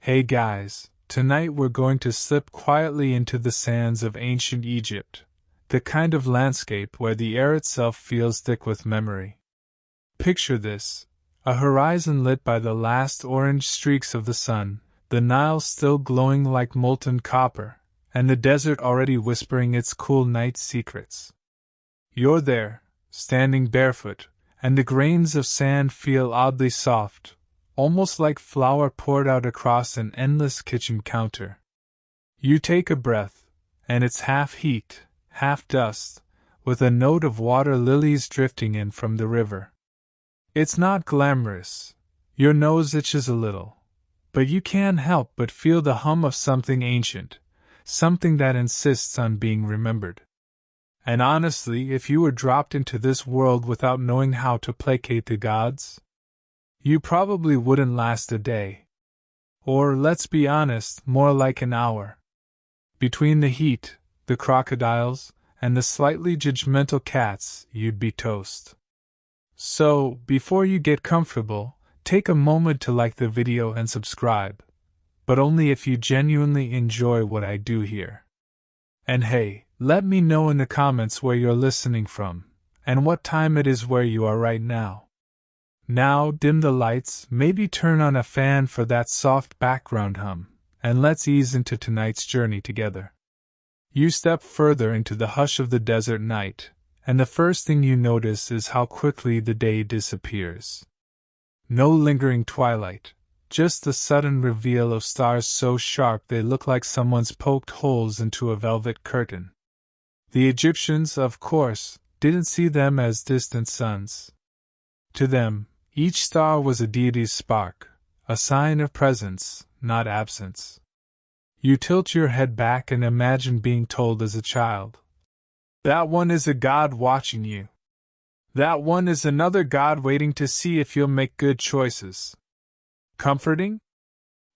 Hey guys, tonight we're going to slip quietly into the sands of ancient Egypt, the kind of landscape where the air itself feels thick with memory. Picture this: a horizon lit by the last orange streaks of the sun, the Nile still glowing like molten copper, and the desert already whispering its cool night secrets. You're there, standing barefoot, and the grains of sand feel oddly soft, almost like flour poured out across an endless kitchen counter. You take a breath, and it's half heat, half dust, with a note of water lilies drifting in from the river. It's not glamorous. Your nose itches a little, but you can't help but feel the hum of something ancient, something that insists on being remembered. And honestly, if you were dropped into this world without knowing how to placate the gods, you probably wouldn't last a day. Or, let's be honest, more like an hour. Between the heat, the crocodiles, and the slightly judgmental cats, you'd be toast. So, before you get comfortable, take a moment to like the video and subscribe, but only if you genuinely enjoy what I do here. And hey, let me know in the comments where you're listening from, and what time it is where you are right now. Now dim the lights, maybe turn on a fan for that soft background hum, and let's ease into tonight's journey together. You step further into the hush of the desert night, and the first thing you notice is how quickly the day disappears. No lingering twilight, just the sudden reveal of stars so sharp they look like someone's poked holes into a velvet curtain. The Egyptians, of course, didn't see them as distant suns. To them, each star was a deity's spark, a sign of presence, not absence. You tilt your head back and imagine being told as a child, "That one is a god watching you. That one is another god waiting to see if you'll make good choices." Comforting?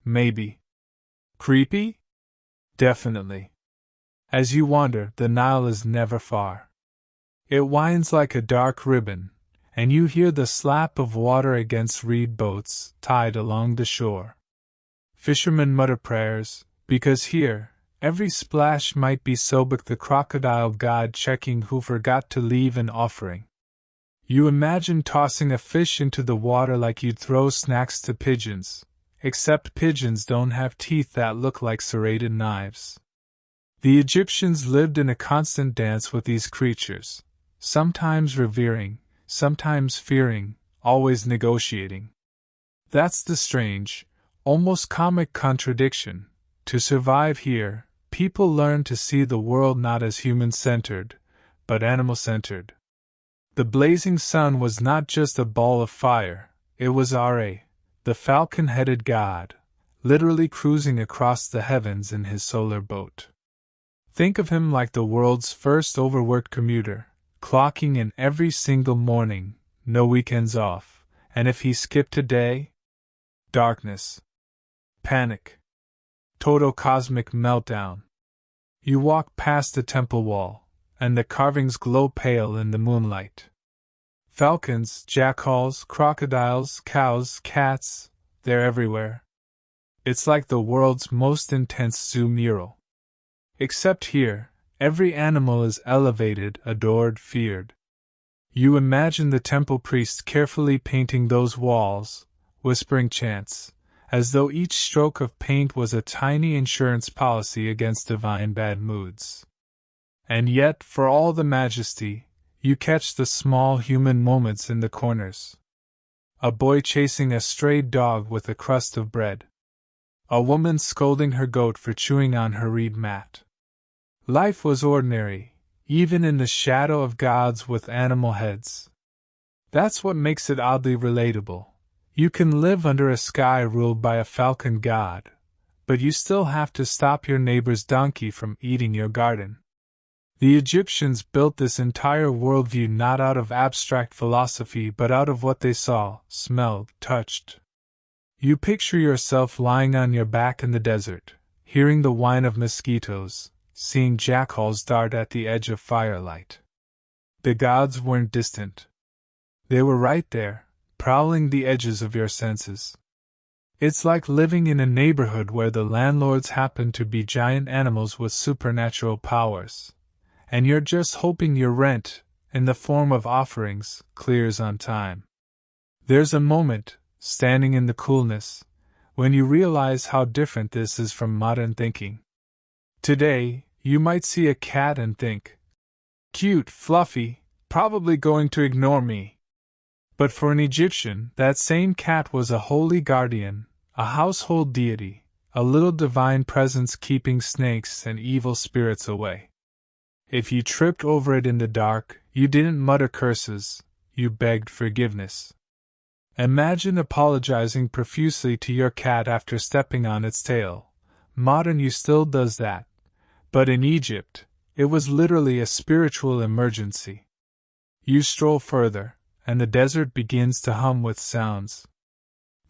Maybe. Creepy? Definitely. As you wander, the Nile is never far. It winds like a dark ribbon, and you hear the slap of water against reed boats tied along the shore. Fishermen mutter prayers, because here, every splash might be Sobek the crocodile god checking who forgot to leave an offering. You imagine tossing a fish into the water like you'd throw snacks to pigeons, except pigeons don't have teeth that look like serrated knives. The Egyptians lived in a constant dance with these creatures, sometimes revering, sometimes fearing, always negotiating. That's the strange, almost comic contradiction. To survive here, people learn to see the world not as human-centered, but animal-centered. The blazing sun was not just a ball of fire, it was Ra, the falcon-headed god, literally cruising across the heavens in his solar boat. Think of him like the world's first overworked commuter, clocking in every single morning, no weekends off, and if he skipped a day? Darkness. Panic. Total cosmic meltdown. You walk past the temple wall, and the carvings glow pale in the moonlight. Falcons, jackals, crocodiles, cows, cats, they're everywhere. It's like the world's most intense zoo mural. Except here, every animal is elevated, adored, feared. You imagine the temple priests carefully painting those walls, whispering chants, as though each stroke of paint was a tiny insurance policy against divine bad moods. And yet, for all the majesty, you catch the small human moments in the corners. A boy chasing a stray dog with a crust of bread. A woman scolding her goat for chewing on her reed mat. Life was ordinary, even in the shadow of gods with animal heads. That's what makes it oddly relatable. You can live under a sky ruled by a falcon god, but you still have to stop your neighbor's donkey from eating your garden. The Egyptians built this entire worldview not out of abstract philosophy but out of what they saw, smelled, touched. You picture yourself lying on your back in the desert, hearing the whine of mosquitoes, seeing jackals dart at the edge of firelight. The gods weren't distant. They were right there, prowling the edges of your senses. It's like living in a neighborhood where the landlords happen to be giant animals with supernatural powers, and you're just hoping your rent, in the form of offerings, clears on time. There's a moment, standing in the coolness, when you realize how different this is from modern thinking. Today, you might see a cat and think, cute, fluffy, probably going to ignore me. But for an Egyptian, that same cat was a holy guardian, a household deity, a little divine presence keeping snakes and evil spirits away. If you tripped over it in the dark, you didn't mutter curses, you begged forgiveness. Imagine apologizing profusely to your cat after stepping on its tail. Modern you still does that. But in Egypt, it was literally a spiritual emergency. You stroll further, and the desert begins to hum with sounds.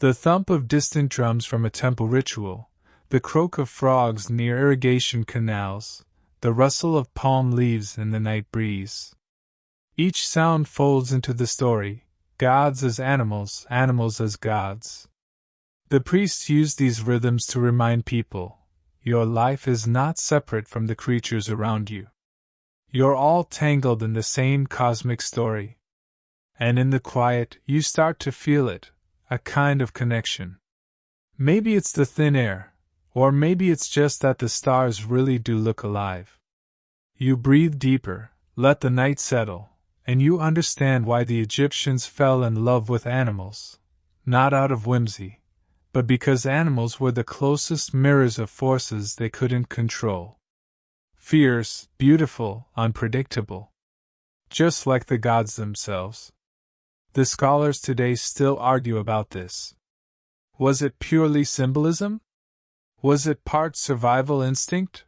The thump of distant drums from a temple ritual, the croak of frogs near irrigation canals, the rustle of palm leaves in the night breeze. Each sound folds into the story, gods as animals, animals as gods. The priests use these rhythms to remind people, your life is not separate from the creatures around you. You're all tangled in the same cosmic story. And in the quiet, you start to feel it, a kind of connection. Maybe it's the thin air, or maybe it's just that the stars really do look alive. You breathe deeper, let the night settle, and you understand why the Egyptians fell in love with animals, not out of whimsy, but because animals were the closest mirrors of forces they couldn't control. Fierce, beautiful, unpredictable. Just like the gods themselves. The scholars today still argue about this. Was it purely symbolism? Was it part survival instinct?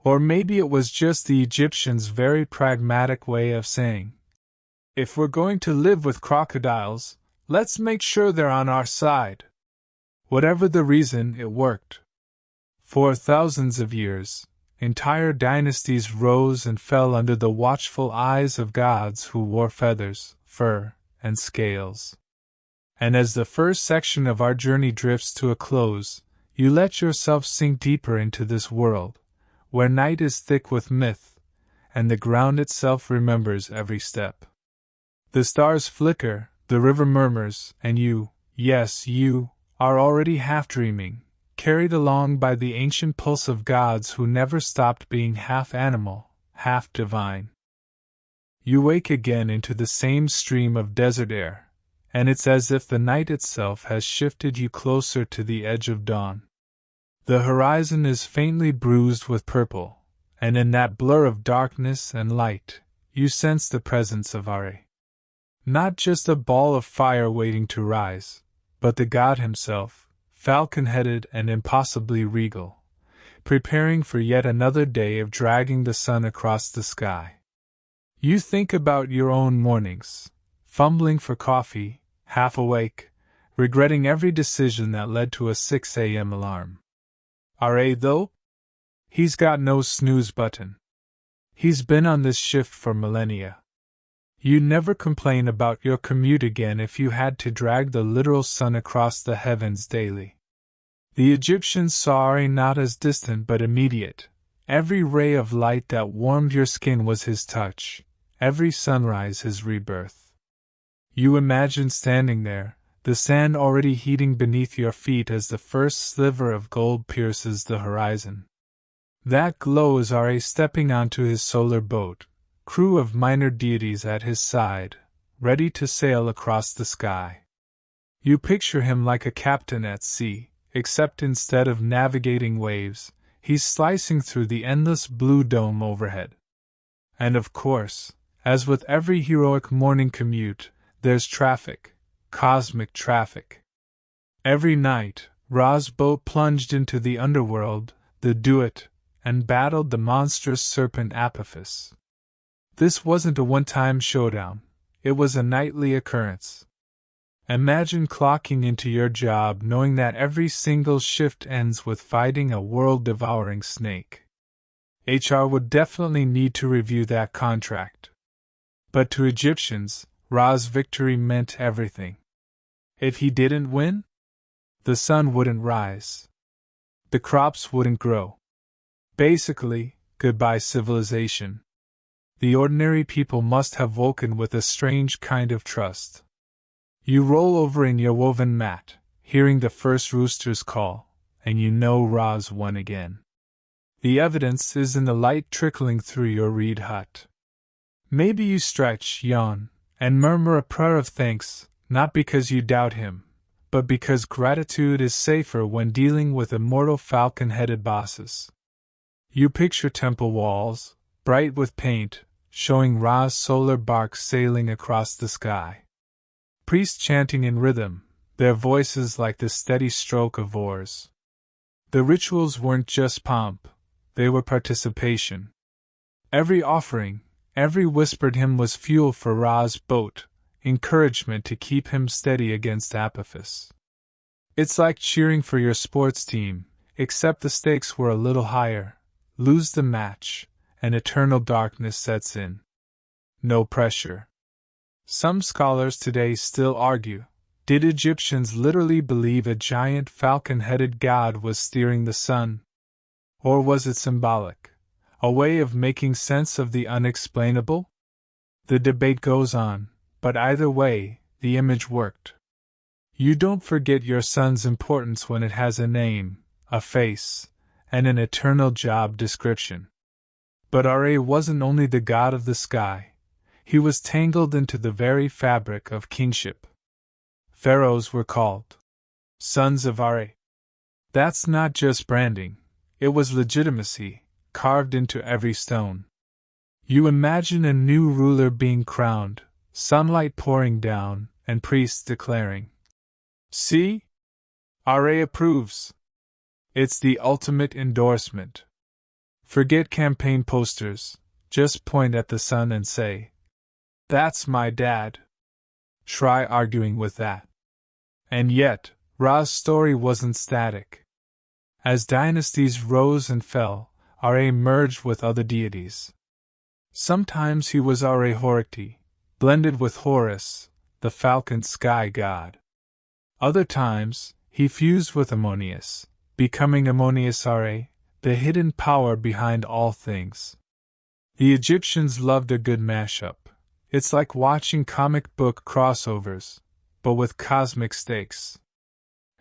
Or maybe it was just the Egyptians' very pragmatic way of saying, if we're going to live with crocodiles, let's make sure they're on our side. Whatever the reason, it worked. For thousands of years, entire dynasties rose and fell under the watchful eyes of gods who wore feathers, fur, and scales. And as the first section of our journey drifts to a close, you let yourself sink deeper into this world, where night is thick with myth, and the ground itself remembers every step. The stars flicker, the river murmurs, and you, yes, you, are already half dreaming, carried along by the ancient pulse of gods who never stopped being half animal, half divine. You wake again into the same stream of desert air, and it's as if the night itself has shifted you closer to the edge of dawn. The horizon is faintly bruised with purple, and in that blur of darkness and light, you sense the presence of Are. Not just a ball of fire waiting to rise, but the god himself, falcon-headed and impossibly regal, preparing for yet another day of dragging the sun across the sky. You think about your own mornings, fumbling for coffee, half awake, regretting every decision that led to a 6 a.m. alarm. Are, though? He's got no snooze button. He's been on this shift for millennia. You'd never complain about your commute again if you had to drag the literal sun across the heavens daily. The Egyptians saw Are not as distant but immediate. Every ray of light that warmed your skin was his touch, every sunrise his rebirth. You imagine standing there, the sand already heating beneath your feet as the first sliver of gold pierces the horizon. That glow is Are stepping onto his solar boat, crew of minor deities at his side, ready to sail across the sky. You picture him like a captain at sea, except instead of navigating waves, he's slicing through the endless blue dome overhead. And of course, as with every heroic morning commute, there's traffic, cosmic traffic. Every night, Ra's boat plunged into the underworld, the Duat, and battled the monstrous serpent Apophis. This wasn't a one-time showdown, it was a nightly occurrence. Imagine clocking into your job knowing that every single shift ends with fighting a world-devouring snake. HR would definitely need to review that contract. But to Egyptians, Ra's victory meant everything. If he didn't win? The sun wouldn't rise. The crops wouldn't grow. Basically, goodbye civilization. The ordinary people must have woken with a strange kind of trust. You roll over in your woven mat, hearing the first rooster's call, and you know Ra's won again. The evidence is in the light trickling through your reed hut. Maybe you stretch, yawn, and murmur a prayer of thanks, not because you doubt him, but because gratitude is safer when dealing with immortal falcon-headed bosses. You picture temple walls, bright with paint, showing Ra's solar bark sailing across the sky. Priests chanting in rhythm, their voices like the steady stroke of oars. The rituals weren't just pomp, they were participation. Every offering, every whispered hymn was fuel for Ra's boat, encouragement to keep him steady against Apophis. It's like cheering for your sports team, except the stakes were a little higher. Lose the match, and eternal darkness sets in. No pressure. Some scholars today still argue, did Egyptians literally believe a giant falcon-headed god was steering the sun? Or was it symbolic, a way of making sense of the unexplainable? The debate goes on, but either way, the image worked. You don't forget your sun's importance when it has a name, a face, and an eternal job description. But Ra wasn't only the god of the sky, he was tangled into the very fabric of kingship. Pharaohs were called sons of Ra. That's not just branding, it was legitimacy, carved into every stone. You imagine a new ruler being crowned, sunlight pouring down, and priests declaring, "See? Ra approves." It's the ultimate endorsement. Forget campaign posters, just point at the sun and say, "That's my dad." Try arguing with that. And yet, Ra's story wasn't static. As dynasties rose and fell, Ra merged with other deities. Sometimes he was Ra-Horikti, blended with Horus, the falcon sky god. Other times, he fused with Ammonius, becoming Ammonius Ra, the hidden power behind all things. The Egyptians loved a good mashup. It's like watching comic book crossovers, but with cosmic stakes.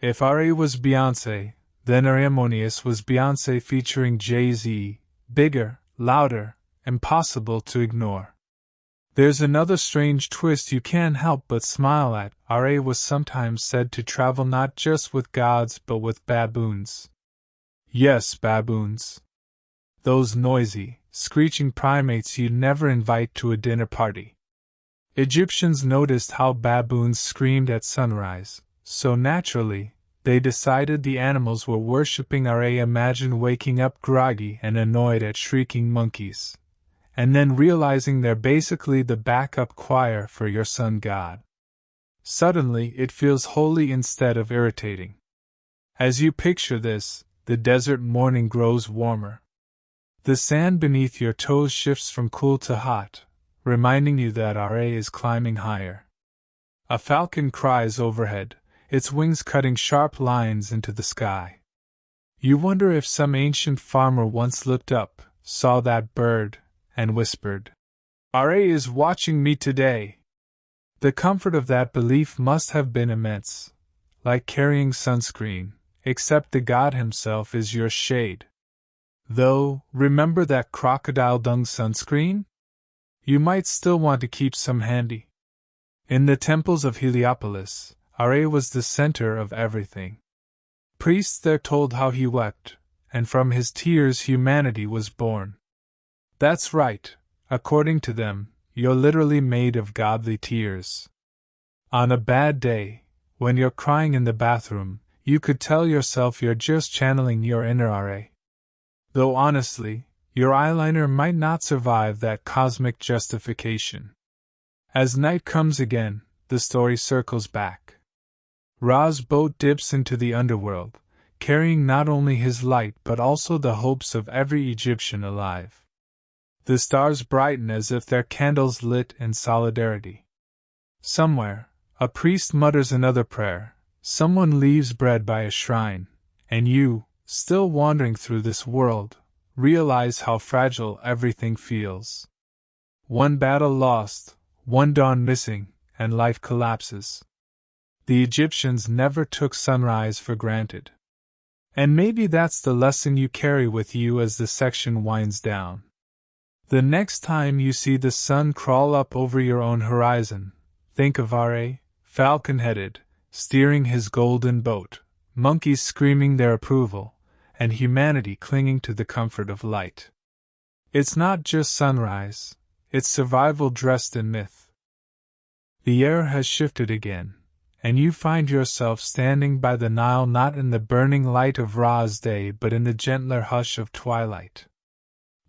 If Ra was Beyoncé, then Ammonius was Beyoncé featuring Jay-Z, bigger, louder, impossible to ignore. There's another strange twist you can't help but smile at. Ra was sometimes said to travel not just with gods but with baboons. Yes, baboons. Those noisy, screeching primates you'd never invite to a dinner party. Egyptians noticed how baboons screamed at sunrise, so naturally, they decided the animals were worshipping Ra. Imagine waking up groggy and annoyed at shrieking monkeys, and then realizing they're basically the backup choir for your sun god. Suddenly, it feels holy instead of irritating. As you picture this, the desert morning grows warmer. The sand beneath your toes shifts from cool to hot, reminding you that Ra is climbing higher. A falcon cries overhead, its wings cutting sharp lines into the sky. You wonder if some ancient farmer once looked up, saw that bird, and whispered, "Ra is watching me today." The comfort of that belief must have been immense, like carrying sunscreen, except the god himself is your shade. Though, remember that crocodile dung sunscreen? You might still want to keep some handy. In the temples of Heliopolis, Ra was the center of everything. Priests there told how he wept, and from his tears humanity was born. That's right, according to them, you're literally made of godly tears. On a bad day, when you're crying in the bathroom, you could tell yourself you're just channeling your inner Ra. Though honestly, your eyeliner might not survive that cosmic justification. As night comes again, the story circles back. Ra's boat dips into the underworld, carrying not only his light but also the hopes of every Egyptian alive. The stars brighten as if they're candles lit in solidarity. Somewhere, a priest mutters another prayer, someone leaves bread by a shrine, and you, still wandering through this world, realize how fragile everything feels. One battle lost, one dawn missing, and life collapses. The Egyptians never took sunrise for granted. And maybe that's the lesson you carry with you as the section winds down. The next time you see the sun crawl up over your own horizon, think of Ra, falcon-headed, steering his golden boat, monkeys screaming their approval, and humanity clinging to the comfort of light. It's not just sunrise, it's survival dressed in myth. The air has shifted again, and you find yourself standing by the Nile not in the burning light of Ra's day but in the gentler hush of twilight.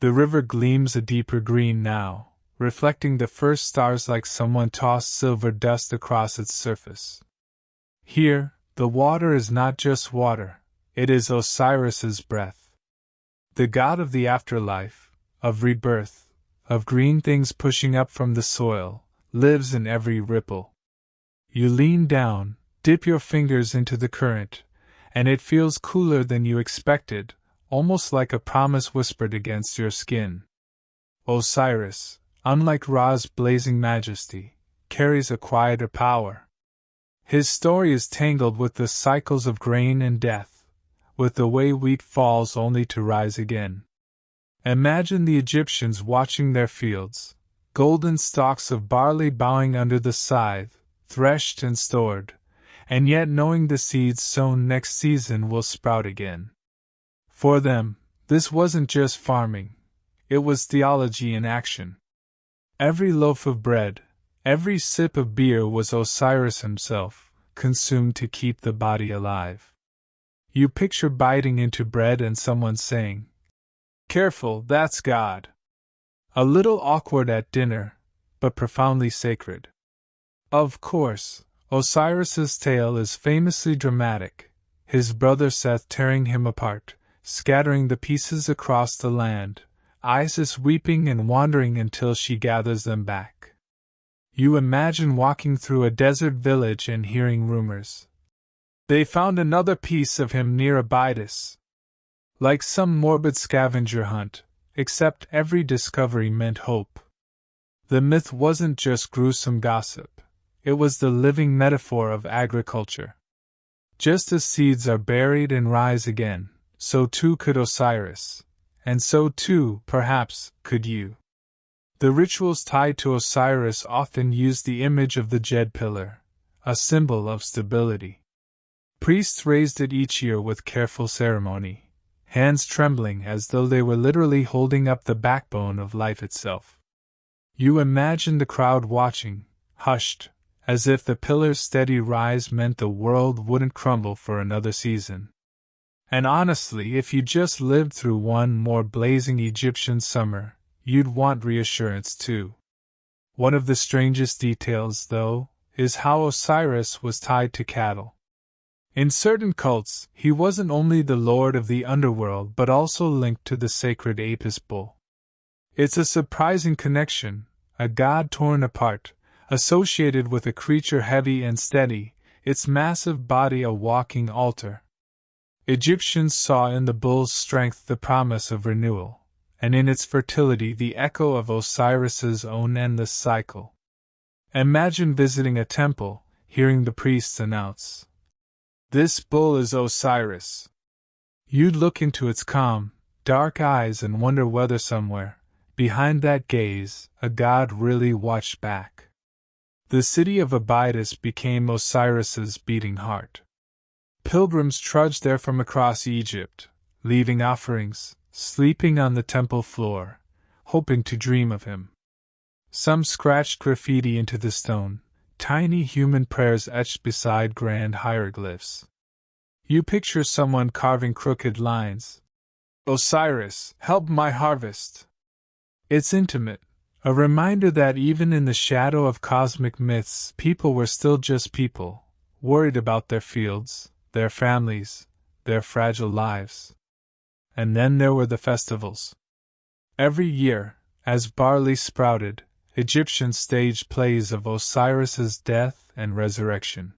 The river gleams a deeper green now, reflecting the first stars like someone tossed silver dust across its surface. Here, the water is not just water, it is Osiris's breath. The god of the afterlife, of rebirth, of green things pushing up from the soil, lives in every ripple. You lean down, dip your fingers into the current, and it feels cooler than you expected, almost like a promise whispered against your skin. Osiris, unlike Ra's blazing majesty, carries a quieter power. His story is tangled with the cycles of grain and death, with the way wheat falls only to rise again. Imagine the Egyptians watching their fields, golden stalks of barley bowing under the scythe, threshed and stored, and yet knowing the seeds sown next season will sprout again. For them, this wasn't just farming, it was theology in action. Every loaf of bread, every sip of beer was Osiris himself, consumed to keep the body alive. You picture biting into bread and someone saying, "Careful, that's God." A little awkward at dinner, but profoundly sacred. Of course, Osiris's tale is famously dramatic, his brother Seth tearing him apart, scattering the pieces across the land, Isis weeping and wandering until she gathers them back. You imagine walking through a desert village and hearing rumors. They found another piece of him near Abydos. Like some morbid scavenger hunt, except every discovery meant hope. The myth wasn't just gruesome gossip. It was the living metaphor of agriculture. Just as seeds are buried and rise again, so too could Osiris, and so too, perhaps, could you. The rituals tied to Osiris often used the image of the Djed pillar, a symbol of stability. Priests raised it each year with careful ceremony, hands trembling as though they were literally holding up the backbone of life itself. You imagine the crowd watching, hushed, as if the pillar's steady rise meant the world wouldn't crumble for another season. And honestly, if you just lived through one more blazing Egyptian summer, you'd want reassurance too. One of the strangest details, though, is how Osiris was tied to cattle. In certain cults, he wasn't only the lord of the underworld but also linked to the sacred Apis bull. It's a surprising connection, a god torn apart, associated with a creature heavy and steady, its massive body a walking altar. Egyptians saw in the bull's strength the promise of renewal, and in its fertility the echo of Osiris's own endless cycle. Imagine visiting a temple, hearing the priests announce, "This bull is Osiris." You'd look into its calm, dark eyes and wonder whether somewhere, behind that gaze, a god really watched back. The city of Abydos became Osiris's beating heart. Pilgrims trudged there from across Egypt, leaving offerings, sleeping on the temple floor, hoping to dream of him. Some scratched graffiti into the stone, tiny human prayers etched beside grand hieroglyphs. You picture someone carving crooked lines. "Osiris, help my harvest." It's intimate, a reminder that even in the shadow of cosmic myths, people were still just people, worried about their fields, their families, their fragile lives. And then there were the festivals. Every year, as barley sprouted, Egyptians staged plays of Osiris's death and resurrection.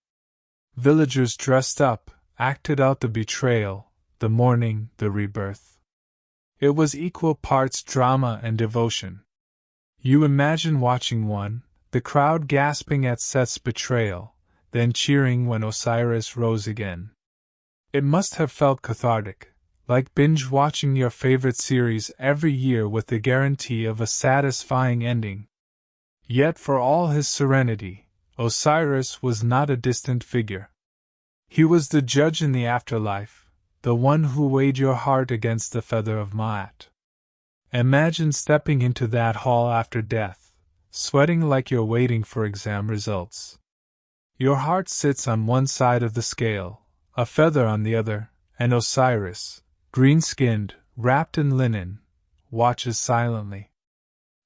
Villagers dressed up, acted out the betrayal, the mourning, the rebirth. It was equal parts drama and devotion. You imagine watching one, the crowd gasping at Seth's betrayal, then cheering when Osiris rose again. It must have felt cathartic, like binge-watching your favorite series every year with the guarantee of a satisfying ending. Yet for all his serenity, Osiris was not a distant figure. He was the judge in the afterlife, the one who weighed your heart against the feather of Ma'at. Imagine stepping into that hall after death, sweating like you're waiting for exam results. Your heart sits on one side of the scale, a feather on the other, and Osiris, green-skinned, wrapped in linen, watches silently.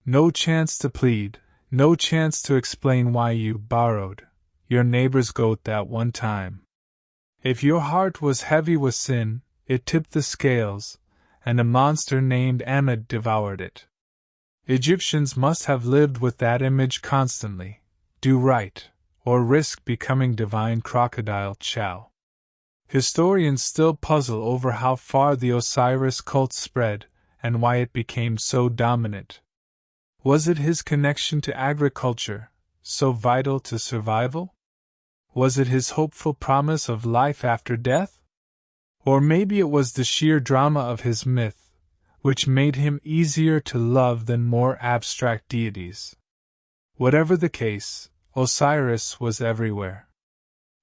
No chance to plead, no chance to explain why you borrowed your neighbor's goat that one time. If your heart was heavy with sin, it tipped the scales, and a monster named Ammit devoured it. Egyptians must have lived with that image constantly: do right, or risk becoming divine crocodile chow. Historians still puzzle over how far the Osiris cult spread, and why it became so dominant. Was it his connection to agriculture, so vital to survival? Was it his hopeful promise of life after death? Or maybe it was the sheer drama of his myth, which made him easier to love than more abstract deities. Whatever the case, Osiris was everywhere.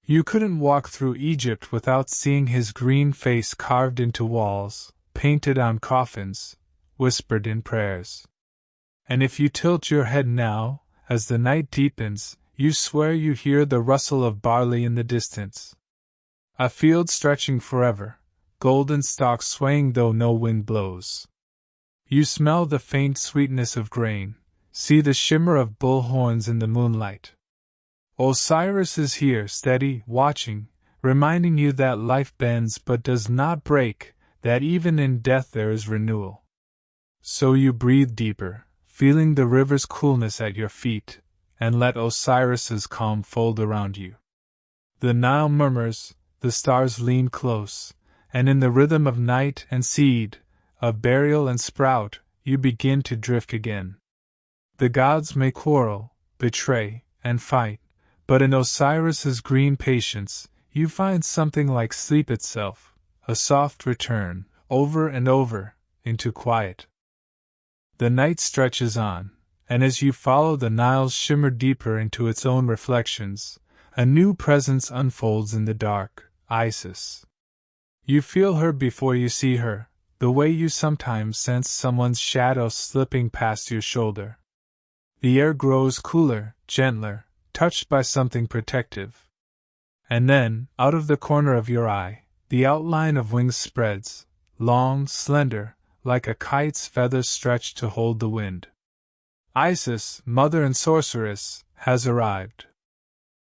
You couldn't walk through Egypt without seeing his green face carved into walls, painted on coffins, whispered in prayers. And if you tilt your head now, as the night deepens, you swear you hear the rustle of barley in the distance. A field stretching forever, golden stalks swaying though no wind blows. You smell the faint sweetness of grain, see the shimmer of bull horns in the moonlight. Osiris is here, steady, watching, reminding you that life bends but does not break, that even in death there is renewal. So you breathe deeper, feeling the river's coolness at your feet, and let Osiris's calm fold around you. The Nile murmurs, the stars lean close, and in the rhythm of night and seed, of burial and sprout, you begin to drift again. The gods may quarrel, betray, and fight, but in Osiris's green patience, you find something like sleep itself, a soft return, over and over, into quiet. The night stretches on, and as you follow the Nile's shimmer deeper into its own reflections, a new presence unfolds in the dark: Isis. You feel her before you see her, the way you sometimes sense someone's shadow slipping past your shoulder. The air grows cooler, gentler, touched by something protective. And then, out of the corner of your eye, the outline of wings spreads, long, slender, like a kite's feathers stretched to hold the wind. Isis, mother and sorceress, has arrived.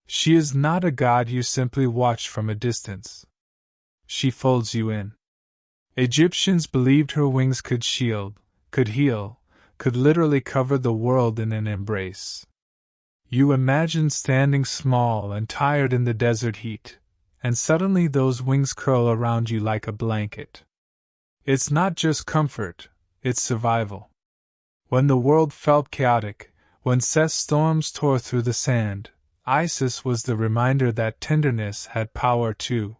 She is not a god you simply watch from a distance. She folds you in. Egyptians believed her wings could shield, could heal, could literally cover the world in an embrace. You imagine standing small and tired in the desert heat, and suddenly those wings curl around you like a blanket. It's not just comfort, it's survival. When the world felt chaotic, when Seth's storms tore through the sand, Isis was the reminder that tenderness had power too.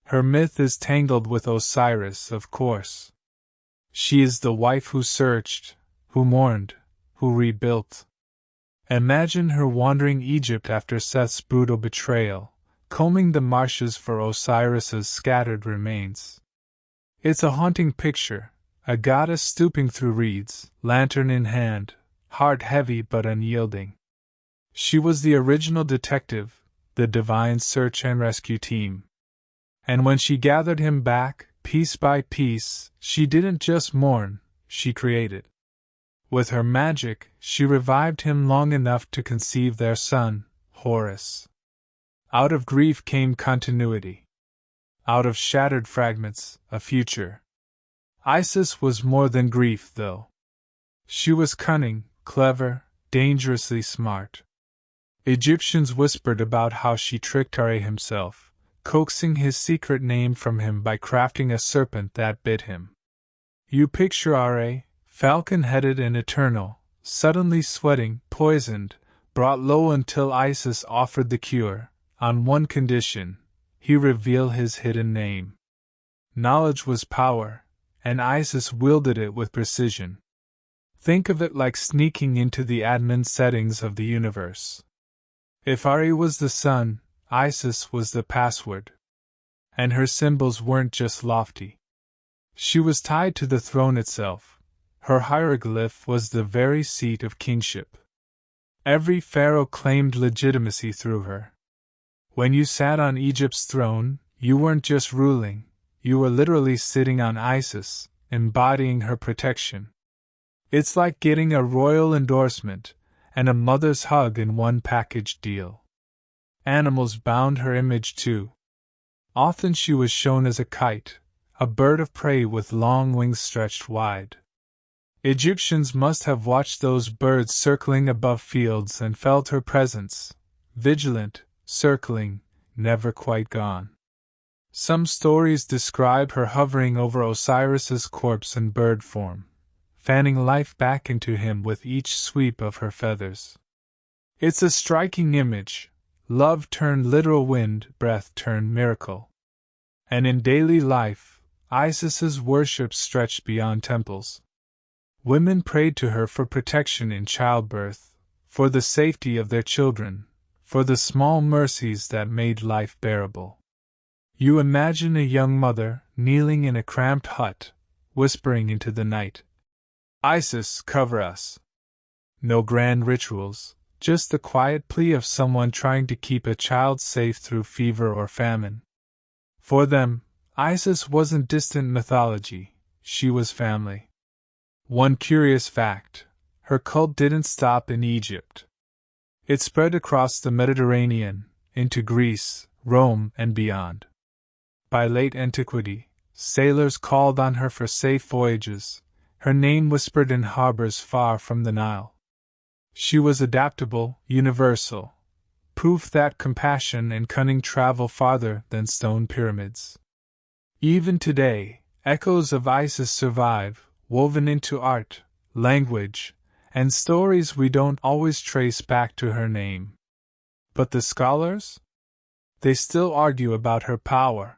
Her myth is tangled with Osiris, of course. She is the wife who searched, who mourned, who rebuilt. Imagine her wandering Egypt after Seth's brutal betrayal, combing the marshes for Osiris's scattered remains. It's a haunting picture, a goddess stooping through reeds, lantern in hand, heart heavy but unyielding. She was the original detective, the divine search and rescue team. And when she gathered him back, piece by piece, she didn't just mourn, she created. With her magic, she revived him long enough to conceive their son, Horus. Out of grief came continuity. Out of shattered fragments, a future. Isis was more than grief, though. She was cunning, clever, dangerously smart. Egyptians whispered about how she tricked Ra himself, coaxing his secret name from him by crafting a serpent that bit him. You picture Ra, falcon-headed and eternal, suddenly sweating, poisoned, brought low until Isis offered the cure, on one condition: he reveal his hidden name. Knowledge was power, and Isis wielded it with precision. Think of it like sneaking into the admin settings of the universe. If Ra was the sun, Isis was the password. And her symbols weren't just lofty. She was tied to the throne itself. Her hieroglyph was the very seat of kingship. Every pharaoh claimed legitimacy through her. When you sat on Egypt's throne, you weren't just ruling, you were literally sitting on Isis, embodying her protection. It's like getting a royal endorsement and a mother's hug in one package deal. Animals bound her image too. Often she was shown as a kite, a bird of prey with long wings stretched wide. Egyptians must have watched those birds circling above fields and felt her presence, vigilant, circling, never quite gone. Some stories describe her hovering over Osiris's corpse in bird form, fanning life back into him with each sweep of her feathers. It's a striking image. Love turned literal wind, breath turned miracle. And in daily life, Isis's worship stretched beyond temples. Women prayed to her for protection in childbirth, for the safety of their children, for the small mercies that made life bearable. You imagine a young mother, kneeling in a cramped hut, whispering into the night, "Isis, cover us." No grand rituals, just the quiet plea of someone trying to keep a child safe through fever or famine. For them, Isis wasn't distant mythology, she was family. One curious fact: her cult didn't stop in Egypt. It spread across the Mediterranean, into Greece, Rome, and beyond. By late antiquity, sailors called on her for safe voyages, her name whispered in harbors far from the Nile. She was adaptable, universal, proof that compassion and cunning travel farther than stone pyramids. Even today, echoes of Isis survive, woven into art, language, and stories we don't always trace back to her name. But the scholars? They still argue about her power.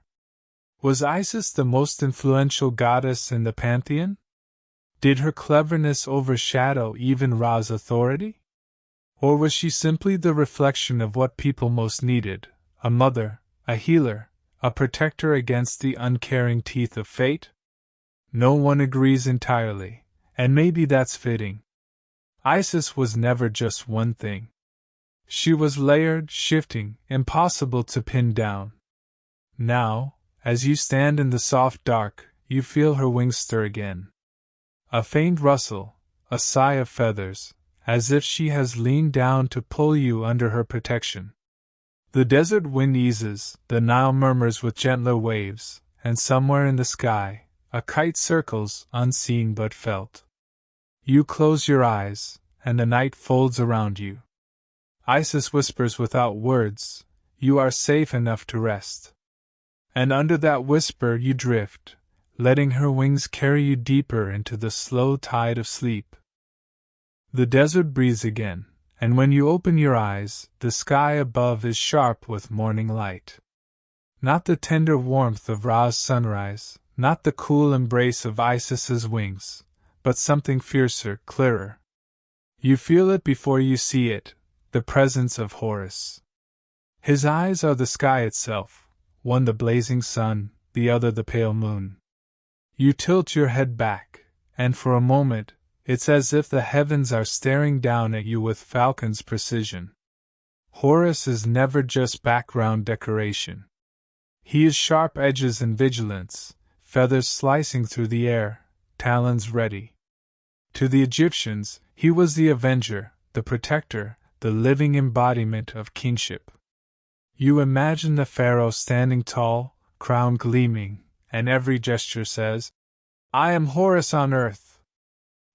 Was Isis the most influential goddess in the pantheon? Did her cleverness overshadow even Ra's authority? Or was she simply the reflection of what people most needed, a mother, a healer, a protector against the uncaring teeth of fate? No one agrees entirely, and maybe that's fitting. Isis was never just one thing. She was layered, shifting, impossible to pin down. Now, as you stand in the soft dark, you feel her wings stir again. A faint rustle, a sigh of feathers, as if she has leaned down to pull you under her protection. The desert wind eases, the Nile murmurs with gentler waves, and somewhere in the sky, a kite circles, unseen but felt. You close your eyes, and the night folds around you. Isis whispers without words, "You are safe enough to rest." And under that whisper you drift, letting her wings carry you deeper into the slow tide of sleep. The desert breathes again, and when you open your eyes, the sky above is sharp with morning light. Not the tender warmth of Ra's sunrise, not the cool embrace of Isis's wings, but something fiercer, clearer. You feel it before you see it, the presence of Horus. His eyes are the sky itself, one the blazing sun, the other the pale moon. You tilt your head back, and for a moment, it's as if the heavens are staring down at you with falcon's precision. Horus is never just background decoration. He is sharp edges and vigilance, feathers slicing through the air, talons ready. To the Egyptians, he was the avenger, the protector, the living embodiment of kingship. You imagine the pharaoh standing tall, crown gleaming, and every gesture says, "I am Horus on earth."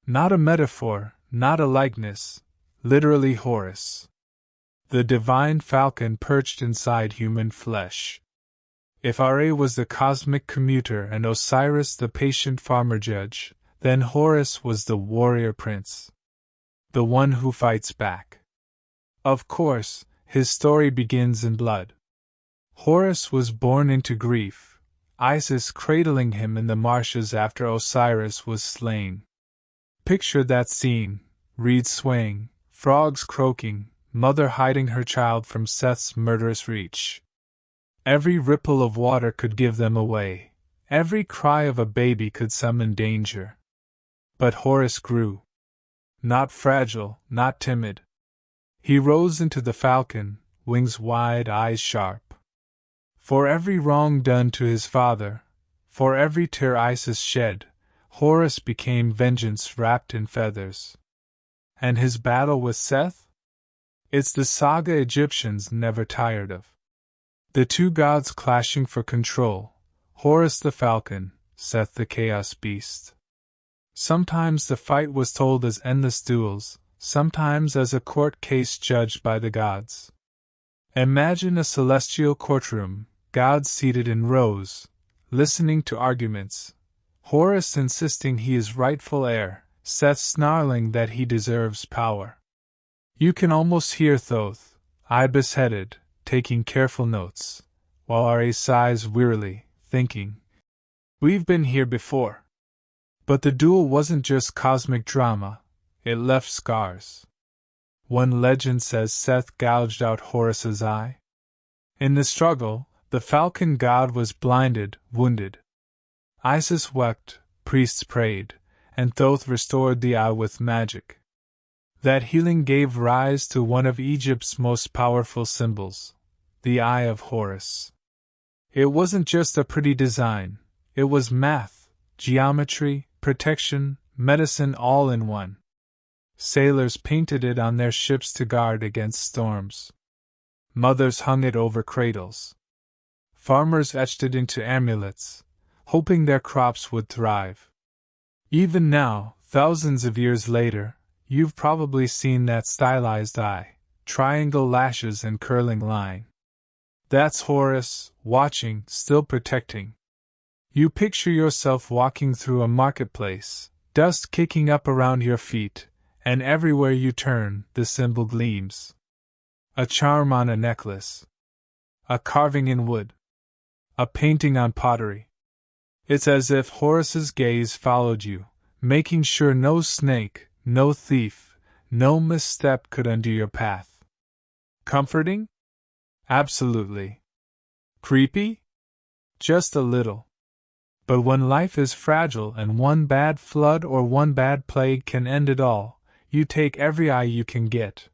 Not a metaphor, not a likeness, literally Horus. the divine falcon perched inside human flesh. If Ra was the cosmic commuter and Osiris the patient farmer judge, then Horus was the warrior prince, the one who fights back. Of course, his story begins in blood. Horus was born into grief, Isis cradling him in the marshes after Osiris was slain. Picture that scene: reeds swaying, frogs croaking, mother hiding her child from Seth's murderous reach. Every ripple of water could give them away, every cry of a baby could summon danger. But Horus grew. Not fragile, not timid. He rose into the falcon, wings wide, eyes sharp. For every wrong done to his father, for every tear Isis shed, Horus became vengeance wrapped in feathers. And his battle with Seth? It's the saga Egyptians never tired of. The two gods clashing for control, Horus the falcon, Seth the chaos beast. Sometimes the fight was told as endless duels, sometimes as a court case judged by the gods. Imagine a celestial courtroom, gods seated in rows, listening to arguments, Horus insisting he is rightful heir, Seth snarling that he deserves power. You can almost hear Thoth, ibis-headed, taking careful notes, while Ra sighs wearily, thinking, "We've been here before." But the duel wasn't just cosmic drama, it left scars. One legend says Seth gouged out Horus's eye. In the struggle, the falcon god was blinded, wounded. Isis wept, priests prayed, and Thoth restored the eye with magic. That healing gave rise to one of Egypt's most powerful symbols, the Eye of Horus. It wasn't just a pretty design, it was math, geometry, protection, medicine all in one. Sailors painted it on their ships to guard against storms. Mothers hung it over cradles. Farmers etched it into amulets, hoping their crops would thrive. Even now, thousands of years later, you've probably seen that stylized eye, triangle lashes and curling line. That's Horus, watching, still protecting. You picture yourself walking through a marketplace, dust kicking up around your feet, and everywhere you turn, the symbol gleams. A charm on a necklace. A carving in wood. A painting on pottery. It's as if Horus's gaze followed you, making sure no snake, no thief, no misstep could undo your path. Comforting? Absolutely. Creepy? Just a little. But when life is fragile and one bad flood or one bad plague can end it all, you take every eye you can get.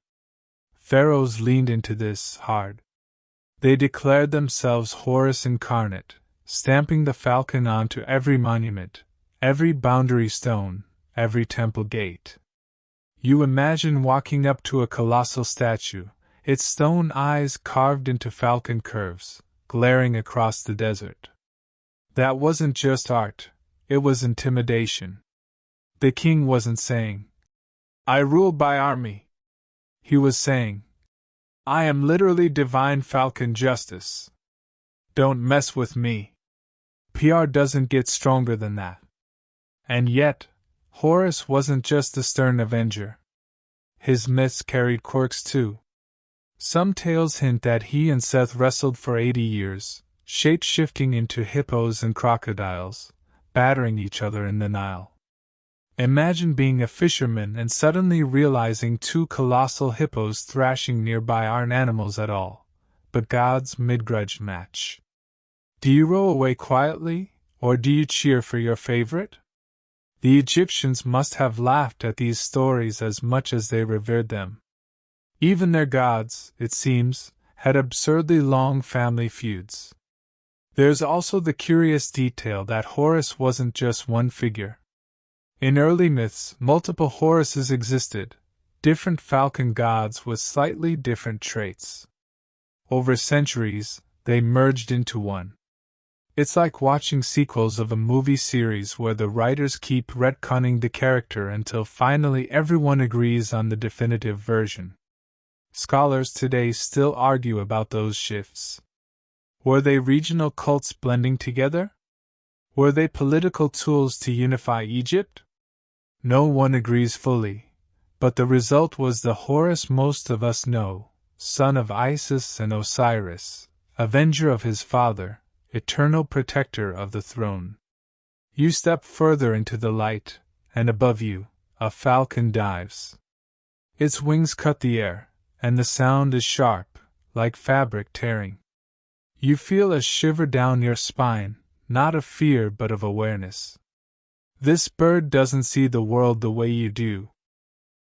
Pharaohs leaned into this hard. They declared themselves Horus incarnate, stamping the falcon onto every monument, every boundary stone, every temple gate. You imagine walking up to a colossal statue, its stone eyes carved into falcon curves, glaring across the desert. That wasn't just art, it was intimidation. The king wasn't saying, "I rule by army." He was saying, "I am literally divine falcon justice. Don't mess with me." PR doesn't get stronger than that. And yet, Horus wasn't just a stern avenger. His myths carried quirks too. Some tales hint that he and Seth wrestled for 80 years, shape-shifting into hippos and crocodiles, battering each other in the Nile. Imagine being a fisherman and suddenly realizing two colossal hippos thrashing nearby aren't animals at all, but gods mid-grudge match. Do you row away quietly, or do you cheer for your favorite? The Egyptians must have laughed at these stories as much as they revered them. Even their gods, it seems, had absurdly long family feuds. There's also the curious detail that Horus wasn't just one figure. In early myths, multiple Horuses existed, different falcon gods with slightly different traits. Over centuries, they merged into one. It's like watching sequels of a movie series where the writers keep retconning the character until finally everyone agrees on the definitive version. Scholars today still argue about those shifts. Were they regional cults blending together? Were they political tools to unify Egypt? No one agrees fully, but the result was the Horus most of us know, son of Isis and Osiris, avenger of his father, eternal protector of the throne. You step further into the light, and above you, a falcon dives. Its wings cut the air, and the sound is sharp, like fabric tearing. You feel a shiver down your spine, not of fear but of awareness. This bird doesn't see the world the way you do.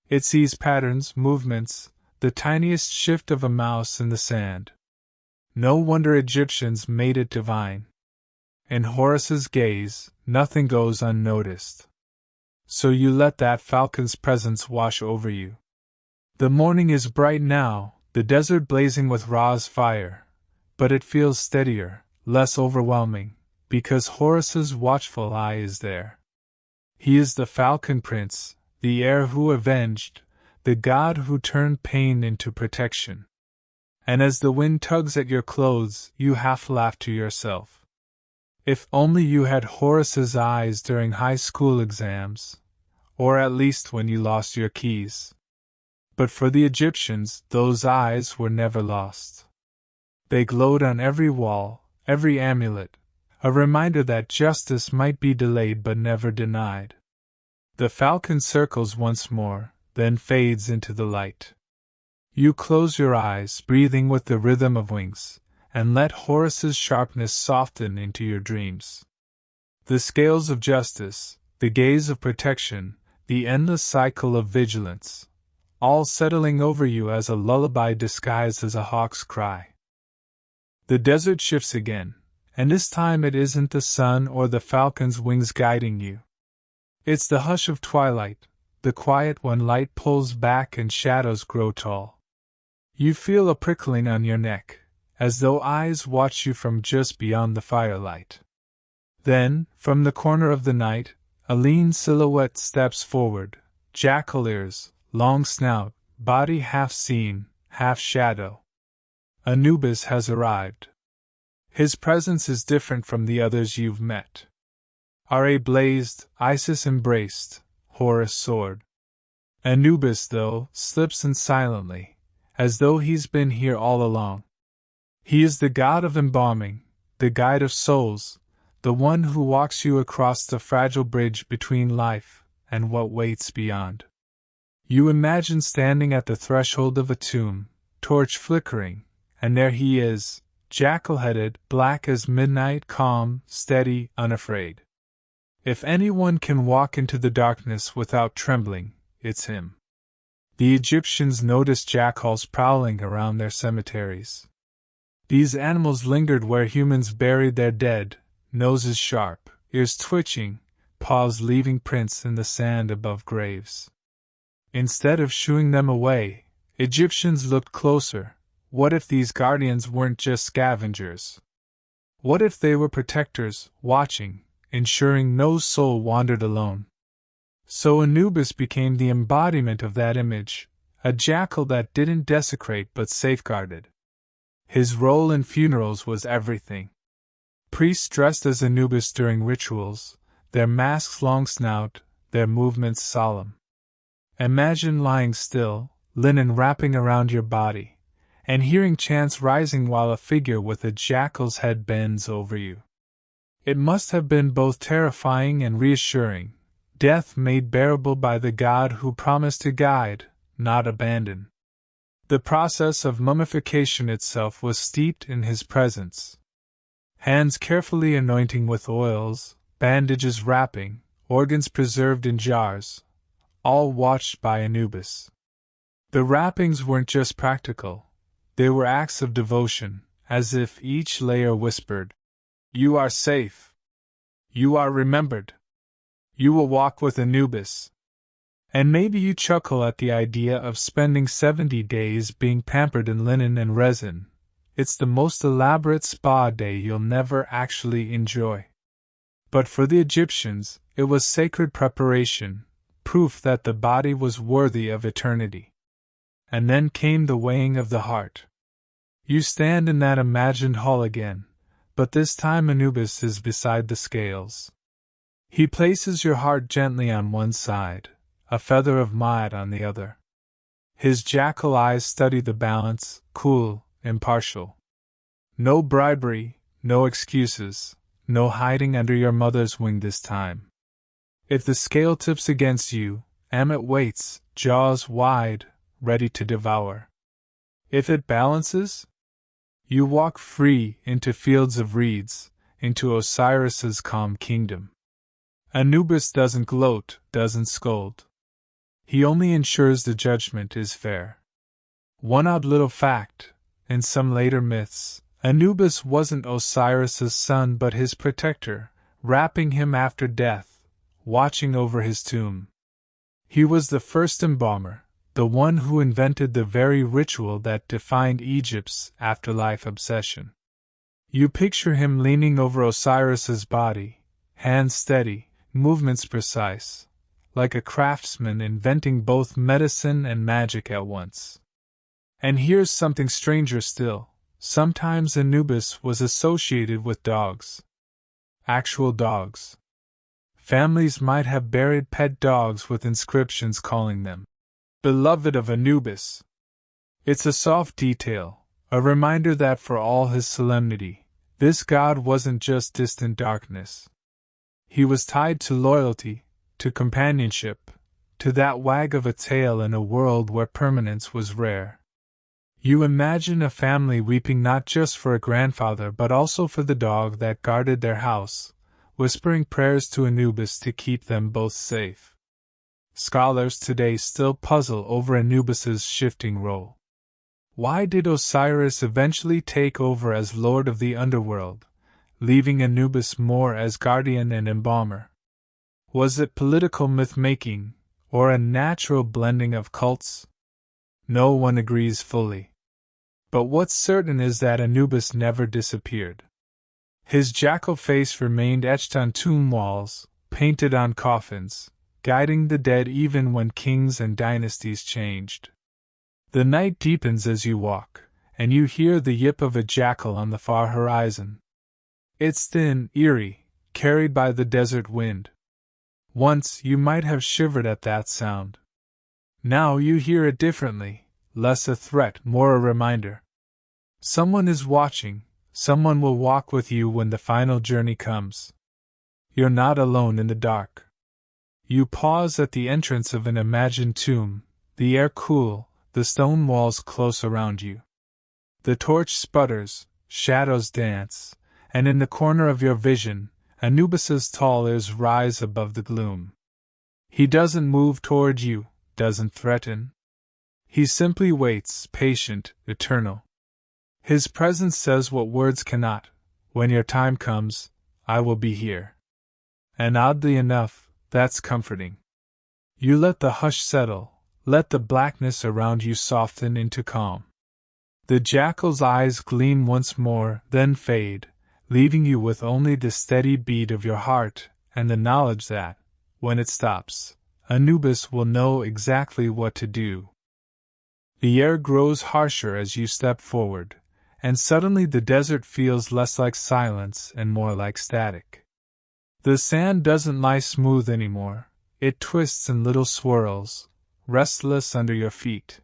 It sees patterns, movements, the tiniest shift of a mouse in the sand. No wonder Egyptians made it divine. In Horus's gaze, nothing goes unnoticed. So you let that falcon's presence wash over you. The morning is bright now, the desert blazing with Ra's fire, but it feels steadier, less overwhelming, because Horus's watchful eye is there. He is the falcon prince, the heir who avenged, the god who turned pain into protection. And as the wind tugs at your clothes, you half laugh to yourself. If only you had Horus's eyes during high school exams, or at least when you lost your keys. But for the Egyptians, those eyes were never lost. They glowed on every wall, every amulet, a reminder that justice might be delayed but never denied. The falcon circles once more, then fades into the light. You close your eyes, breathing with the rhythm of wings, and let Horus's sharpness soften into your dreams. The scales of justice, the gaze of protection, the endless cycle of vigilance, all settling over you as a lullaby disguised as a hawk's cry. The desert shifts again, and this time it isn't the sun or the falcon's wings guiding you. It's the hush of twilight, the quiet when light pulls back and shadows grow tall. You feel a prickling on your neck, as though eyes watch you from just beyond the firelight. Then, from the corner of the night, a lean silhouette steps forward, jackal ears, long snout, body half seen, half shadow. Anubis has arrived. His presence is different from the others you've met. Ra blazed, Isis embraced, Horus soared. Anubis, though, slips in silently, as though he's been here all along. He is the god of embalming, the guide of souls, the one who walks you across the fragile bridge between life and what waits beyond. You imagine standing at the threshold of a tomb, torch flickering, and there he is, jackal-headed, black as midnight, calm, steady, unafraid. If anyone can walk into the darkness without trembling, it's him. The Egyptians noticed jackals prowling around their cemeteries. These animals lingered where humans buried their dead, noses sharp, ears twitching, paws leaving prints in the sand above graves. Instead of shooing them away, Egyptians looked closer. What if these guardians weren't just scavengers? What if they were protectors, watching, ensuring no soul wandered alone? So Anubis became the embodiment of that image, a jackal that didn't desecrate but safeguarded. His role in funerals was everything. Priests dressed as Anubis during rituals, their masks long snout, their movements solemn. Imagine lying still, linen wrapping around your body, and hearing chants rising while a figure with a jackal's head bends over you. It must have been both terrifying and reassuring, death made bearable by the god who promised to guide, not abandon. The process of mummification itself was steeped in his presence. Hands carefully anointing with oils, bandages wrapping, organs preserved in jars, all watched by Anubis. The wrappings weren't just practical, they were acts of devotion, as if each layer whispered, "You are safe. You are remembered. You will walk with Anubis." And maybe you chuckle at the idea of spending 70 days being pampered in linen and resin. It's the most elaborate spa day you'll never actually enjoy. But for the Egyptians, it was sacred preparation, proof that the body was worthy of eternity. And then came the weighing of the heart. You stand in that imagined hall again, but this time Anubis is beside the scales. He places your heart gently on one side, a feather of Maat on the other. His jackal eyes study the balance, cool, impartial. No bribery, no excuses, no hiding under your mother's wing this time. If the scale tips against you, Amit waits, jaws wide, ready to devour. If it balances, you walk free into fields of reeds, into Osiris's calm kingdom. Anubis doesn't gloat, doesn't scold. He only ensures the judgment is fair. One odd little fact: in some later myths, Anubis wasn't Osiris's son but his protector, wrapping him after death, watching over his tomb. He was the first embalmer, the one who invented the very ritual that defined Egypt's afterlife obsession. You picture him leaning over Osiris's body, hands steady, movements precise, like a craftsman inventing both medicine and magic at once. And here's something stranger still: sometimes Anubis was associated with dogs. Actual dogs. Families might have buried pet dogs with inscriptions calling them beloved of Anubis. It's a soft detail, a reminder that for all his solemnity, this god wasn't just distant darkness. He was tied to loyalty, to companionship, to that wag of a tail in a world where permanence was rare. You imagine a family weeping not just for a grandfather but also for the dog that guarded their house, whispering prayers to Anubis to keep them both safe. Scholars today still puzzle over Anubis's shifting role. Why did Osiris eventually take over as lord of the underworld, leaving Anubis more as guardian and embalmer? Was it political myth-making, or a natural blending of cults? No one agrees fully. But what's certain is that Anubis never disappeared. His jackal face remained etched on tomb walls, painted on coffins, guiding the dead even when kings and dynasties changed. The night deepens as you walk, and you hear the yip of a jackal on the far horizon. It's thin, eerie, carried by the desert wind. Once you might have shivered at that sound. Now you hear it differently, less a threat, more a reminder. Someone is watching, someone will walk with you when the final journey comes. You're not alone in the dark. You pause at the entrance of an imagined tomb, the air cool, the stone walls close around you. The torch sputters, shadows dance, and in the corner of your vision, Anubis's tall ears rise above the gloom. He doesn't move toward you, doesn't threaten. He simply waits, patient, eternal. His presence says what words cannot: when your time comes, I will be here. And oddly enough, that's comforting. You let the hush settle, let the blackness around you soften into calm. The jackal's eyes gleam once more, then fade, leaving you with only the steady beat of your heart and the knowledge that, when it stops, Anubis will know exactly what to do. The air grows harsher as you step forward, and suddenly the desert feels less like silence and more like static. The sand doesn't lie smooth anymore, it twists in little swirls, restless under your feet.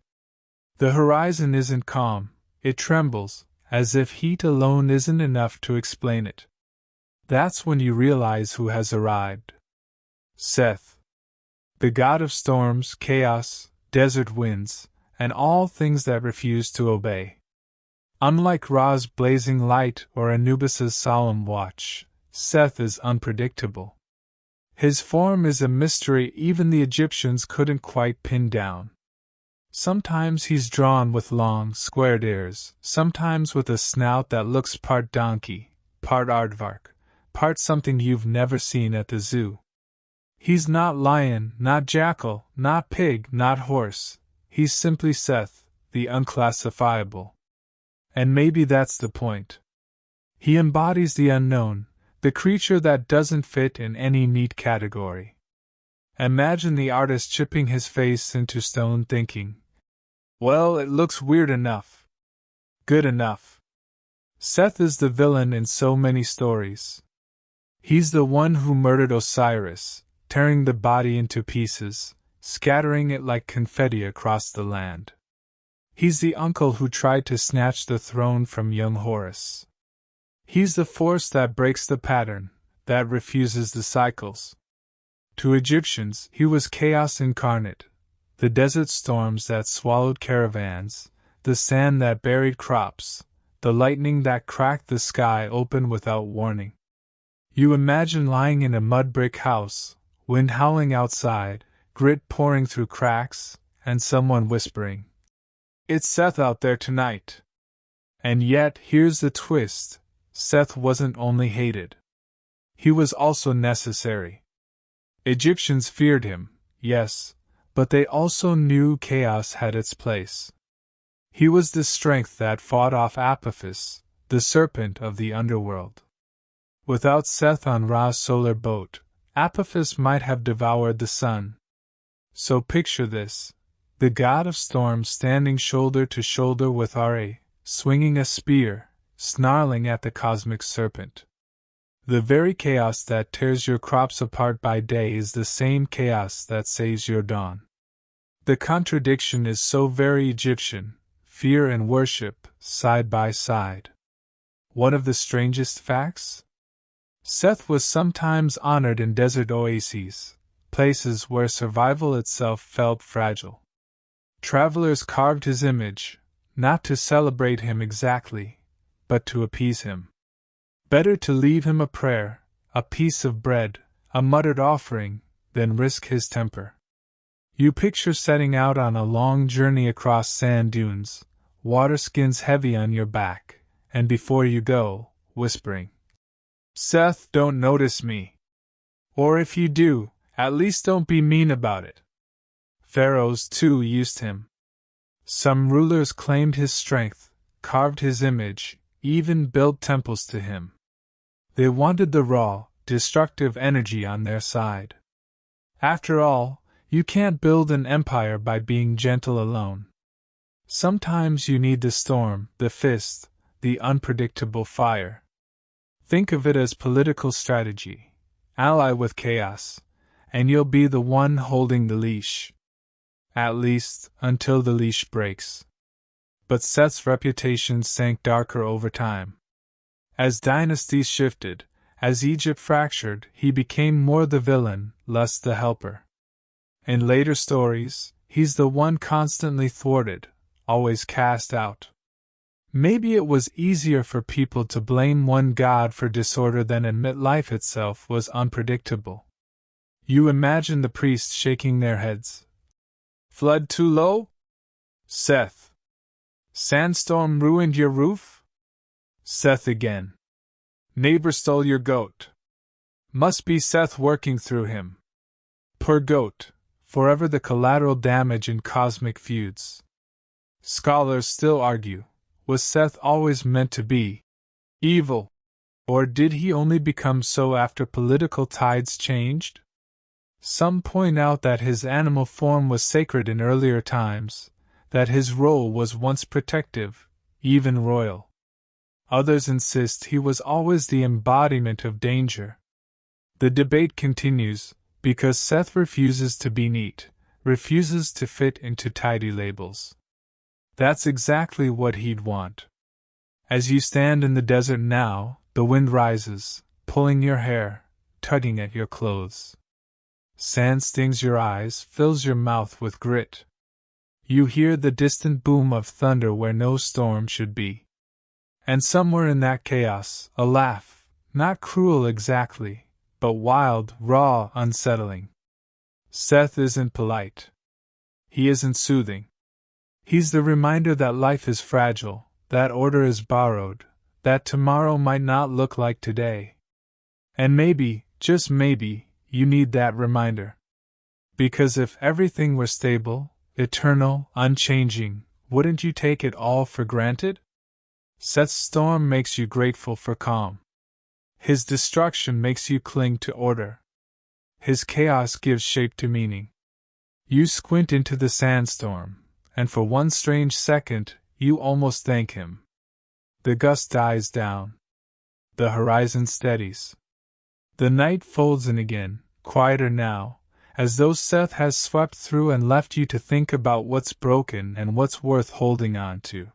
The horizon isn't calm, it trembles, as if heat alone isn't enough to explain it. That's when you realize who has arrived. Seth. The god of storms, chaos, desert winds, and all things that refuse to obey. Unlike Ra's blazing light or Anubis's solemn watch, Seth is unpredictable. His form is a mystery even the Egyptians couldn't quite pin down. Sometimes he's drawn with long, squared ears, sometimes with a snout that looks part donkey, part aardvark, part something you've never seen at the zoo. He's not lion, not jackal, not pig, not horse. He's simply Seth, the unclassifiable. And maybe that's the point. He embodies the unknown, the creature that doesn't fit in any neat category. Imagine the artist chipping his face into stone thinking, Well, it looks weird enough. Good enough. Seth is the villain in so many stories. He's the one who murdered Osiris, tearing the body into pieces, scattering it like confetti across the land. He's the uncle who tried to snatch the throne from young Horus. He's the force that breaks the pattern, that refuses the cycles. To Egyptians, he was chaos incarnate, the desert storms that swallowed caravans, the sand that buried crops, the lightning that cracked the sky open without warning. You imagine lying in a mud brick house, wind howling outside, grit pouring through cracks, and someone whispering, "It's Seth out there tonight." And yet, here's the twist: Seth wasn't only hated. He was also necessary. Egyptians feared him, yes, but they also knew chaos had its place. He was the strength that fought off Apophis, the serpent of the underworld. Without Seth on Ra's solar boat, Apophis might have devoured the sun. So picture this: the god of storms standing shoulder to shoulder with Ra, swinging a spear, snarling at the cosmic serpent. The very chaos that tears your crops apart by day is the same chaos that saves your dawn. The contradiction is so very Egyptian: fear and worship, side by side. One of the strangest facts? Seth was sometimes honored in desert oases, places where survival itself felt fragile. Travelers carved his image, not to celebrate him exactly, but to appease him. Better to leave him a prayer, a piece of bread, a muttered offering, than risk his temper. You picture setting out on a long journey across sand dunes, water skins heavy on your back, and before you go, whispering, "Seth, don't notice me. Or if you do, at least don't be mean about it." Pharaohs, too, used him. Some rulers claimed his strength, carved his image, even built temples to him. They wanted the raw, destructive energy on their side. After all, you can't build an empire by being gentle alone. Sometimes you need the storm, the fist, the unpredictable fire. Think of it as political strategy. Ally with chaos, and you'll be the one holding the leash. At least, until the leash breaks. But Seth's reputation sank darker over time. As dynasties shifted, as Egypt fractured, he became more the villain, less the helper. In later stories, he's the one constantly thwarted, always cast out. Maybe it was easier for people to blame one god for disorder than admit life itself was unpredictable. You imagine the priests shaking their heads. Flood too low? Seth. Sandstorm ruined your roof? Seth again. Neighbor stole your goat. Must be Seth working through him. Poor goat, forever the collateral damage in cosmic feuds. Scholars still argue. Was Seth always meant to be evil? Or did he only become so after political tides changed? Some point out that his animal form was sacred in earlier times, that his role was once protective, even royal. Others insist he was always the embodiment of danger. The debate continues, because Seth refuses to be neat, refuses to fit into tidy labels. That's exactly what he'd want. As you stand in the desert now, the wind rises, pulling your hair, tugging at your clothes. Sand stings your eyes, fills your mouth with grit. You hear the distant boom of thunder where no storm should be. And somewhere in that chaos, a laugh, not cruel exactly, but wild, raw, unsettling. Seth isn't polite. He isn't soothing. He's the reminder that life is fragile, that order is borrowed, that tomorrow might not look like today. And maybe, just maybe, you need that reminder. Because if everything were stable, eternal, unchanging, wouldn't you take it all for granted? Seth's storm makes you grateful for calm. His destruction makes you cling to order. His chaos gives shape to meaning. You squint into the sandstorm, and for one strange second, you almost thank him. The gust dies down. The horizon steadies. The night folds in again, quieter now, as though Seth has swept through and left you to think about what's broken and what's worth holding on to.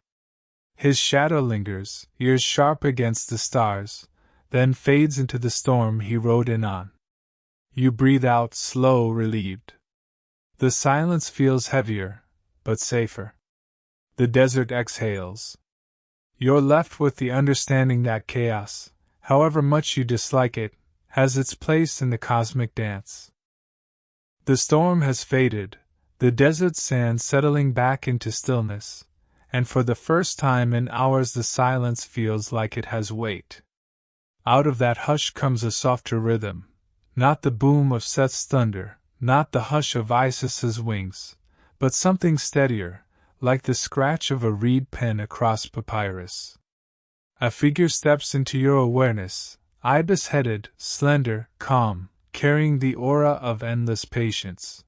His shadow lingers, ears sharp against the stars, then fades into the storm he rode in on. You breathe out, slow, relieved. The silence feels heavier, but safer. The desert exhales. You're left with the understanding that chaos, however much you dislike it, has its place in the cosmic dance. The storm has faded, the desert sand settling back into stillness, and for the first time in hours the silence feels like it has weight. Out of that hush comes a softer rhythm, not the boom of Seth's thunder, not the hush of Isis's wings, but something steadier, like the scratch of a reed pen across papyrus. A figure steps into your awareness, ibis-headed, slender, calm, carrying the aura of endless patience.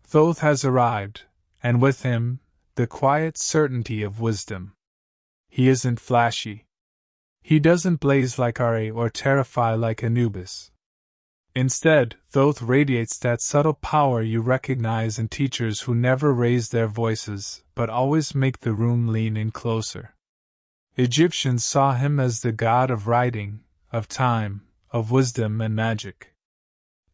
Thoth has arrived, and with him, the quiet certainty of wisdom. He isn't flashy. He doesn't blaze like Ra or terrify like Anubis. Instead, Thoth radiates that subtle power you recognize in teachers who never raise their voices but always make the room lean in closer. Egyptians saw him as the god of writing, of time, of wisdom and magic.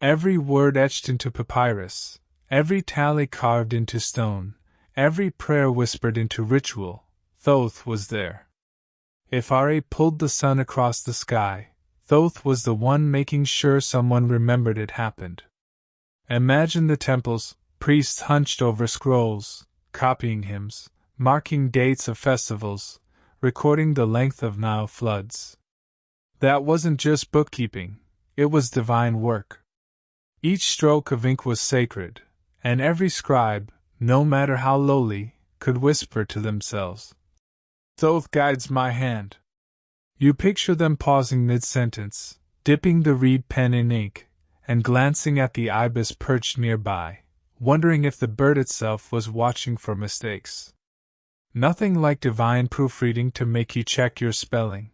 Every word etched into papyrus, every tally carved into stone, every prayer whispered into ritual, Thoth was there. If Ra pulled the sun across the sky, Thoth was the one making sure someone remembered it happened. Imagine the temples, priests hunched over scrolls, copying hymns, marking dates of festivals, recording the length of Nile floods. That wasn't just bookkeeping, it was divine work. Each stroke of ink was sacred, and every scribe, no matter how lowly, could whisper to themselves, "Thoth guides my hand." You picture them pausing mid-sentence, dipping the reed pen in ink, and glancing at the ibis perched nearby, wondering if the bird itself was watching for mistakes. Nothing like divine proofreading to make you check your spelling.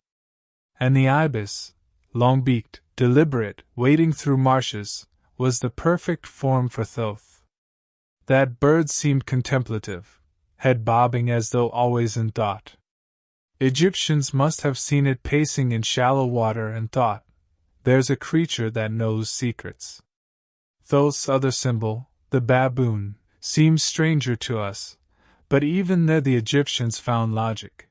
And the ibis, long-beaked, deliberate, wading through marshes, was the perfect form for Thoth. That bird seemed contemplative, head bobbing as though always in thought. Egyptians must have seen it pacing in shallow water and thought, "There's a creature that knows secrets." Thoth's other symbol, the baboon, seems stranger to us, but even there the Egyptians found logic.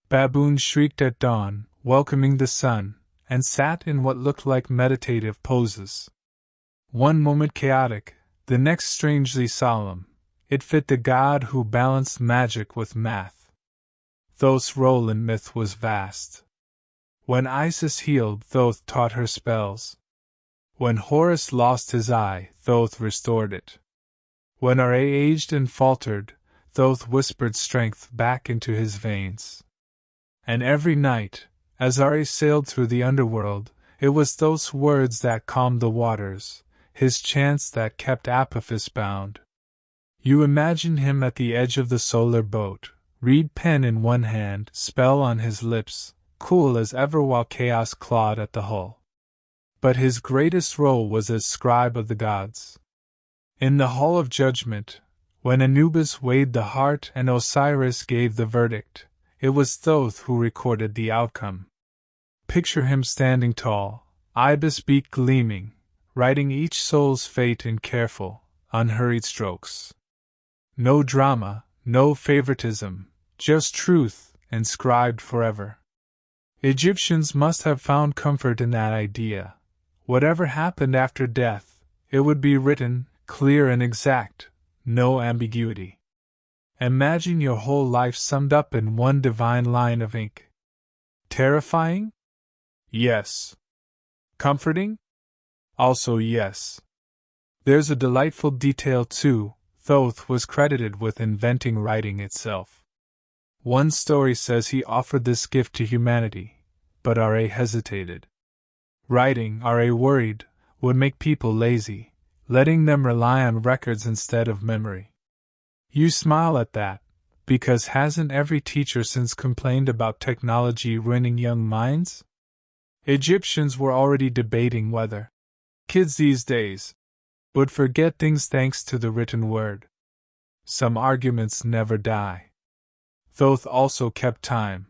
Baboons shrieked at dawn, welcoming the sun, and sat in what looked like meditative poses. One moment chaotic, the next strangely solemn, it fit the god who balanced magic with math. Thoth's role in myth was vast. When Isis healed, Thoth taught her spells. When Horus lost his eye, Thoth restored it. When Ra aged and faltered, Thoth whispered strength back into his veins. And every night, as Ra sailed through the underworld, it was Thoth's words that calmed the waters, his chants that kept Apophis bound. You imagine him at the edge of the solar boat, reed pen in one hand, spell on his lips, cool as ever while chaos clawed at the hull. But his greatest role was as scribe of the gods. In the Hall of Judgment, when Anubis weighed the heart and Osiris gave the verdict, it was Thoth who recorded the outcome. Picture him standing tall, ibis beak gleaming, writing each soul's fate in careful, unhurried strokes. No drama, no favoritism, just truth, inscribed forever. Egyptians must have found comfort in that idea. Whatever happened after death, it would be written, clear and exact, no ambiguity. Imagine your whole life summed up in one divine line of ink. Terrifying? Yes. Comforting? Also yes. There's a delightful detail too. Thoth was credited with inventing writing itself. One story says he offered this gift to humanity, but Ra hesitated. Writing, Ra worried, would make people lazy, letting them rely on records instead of memory. You smile at that, because hasn't every teacher since complained about technology ruining young minds? Egyptians were already debating whether kids these days would forget things thanks to the written word. Some arguments never die. Thoth also kept time.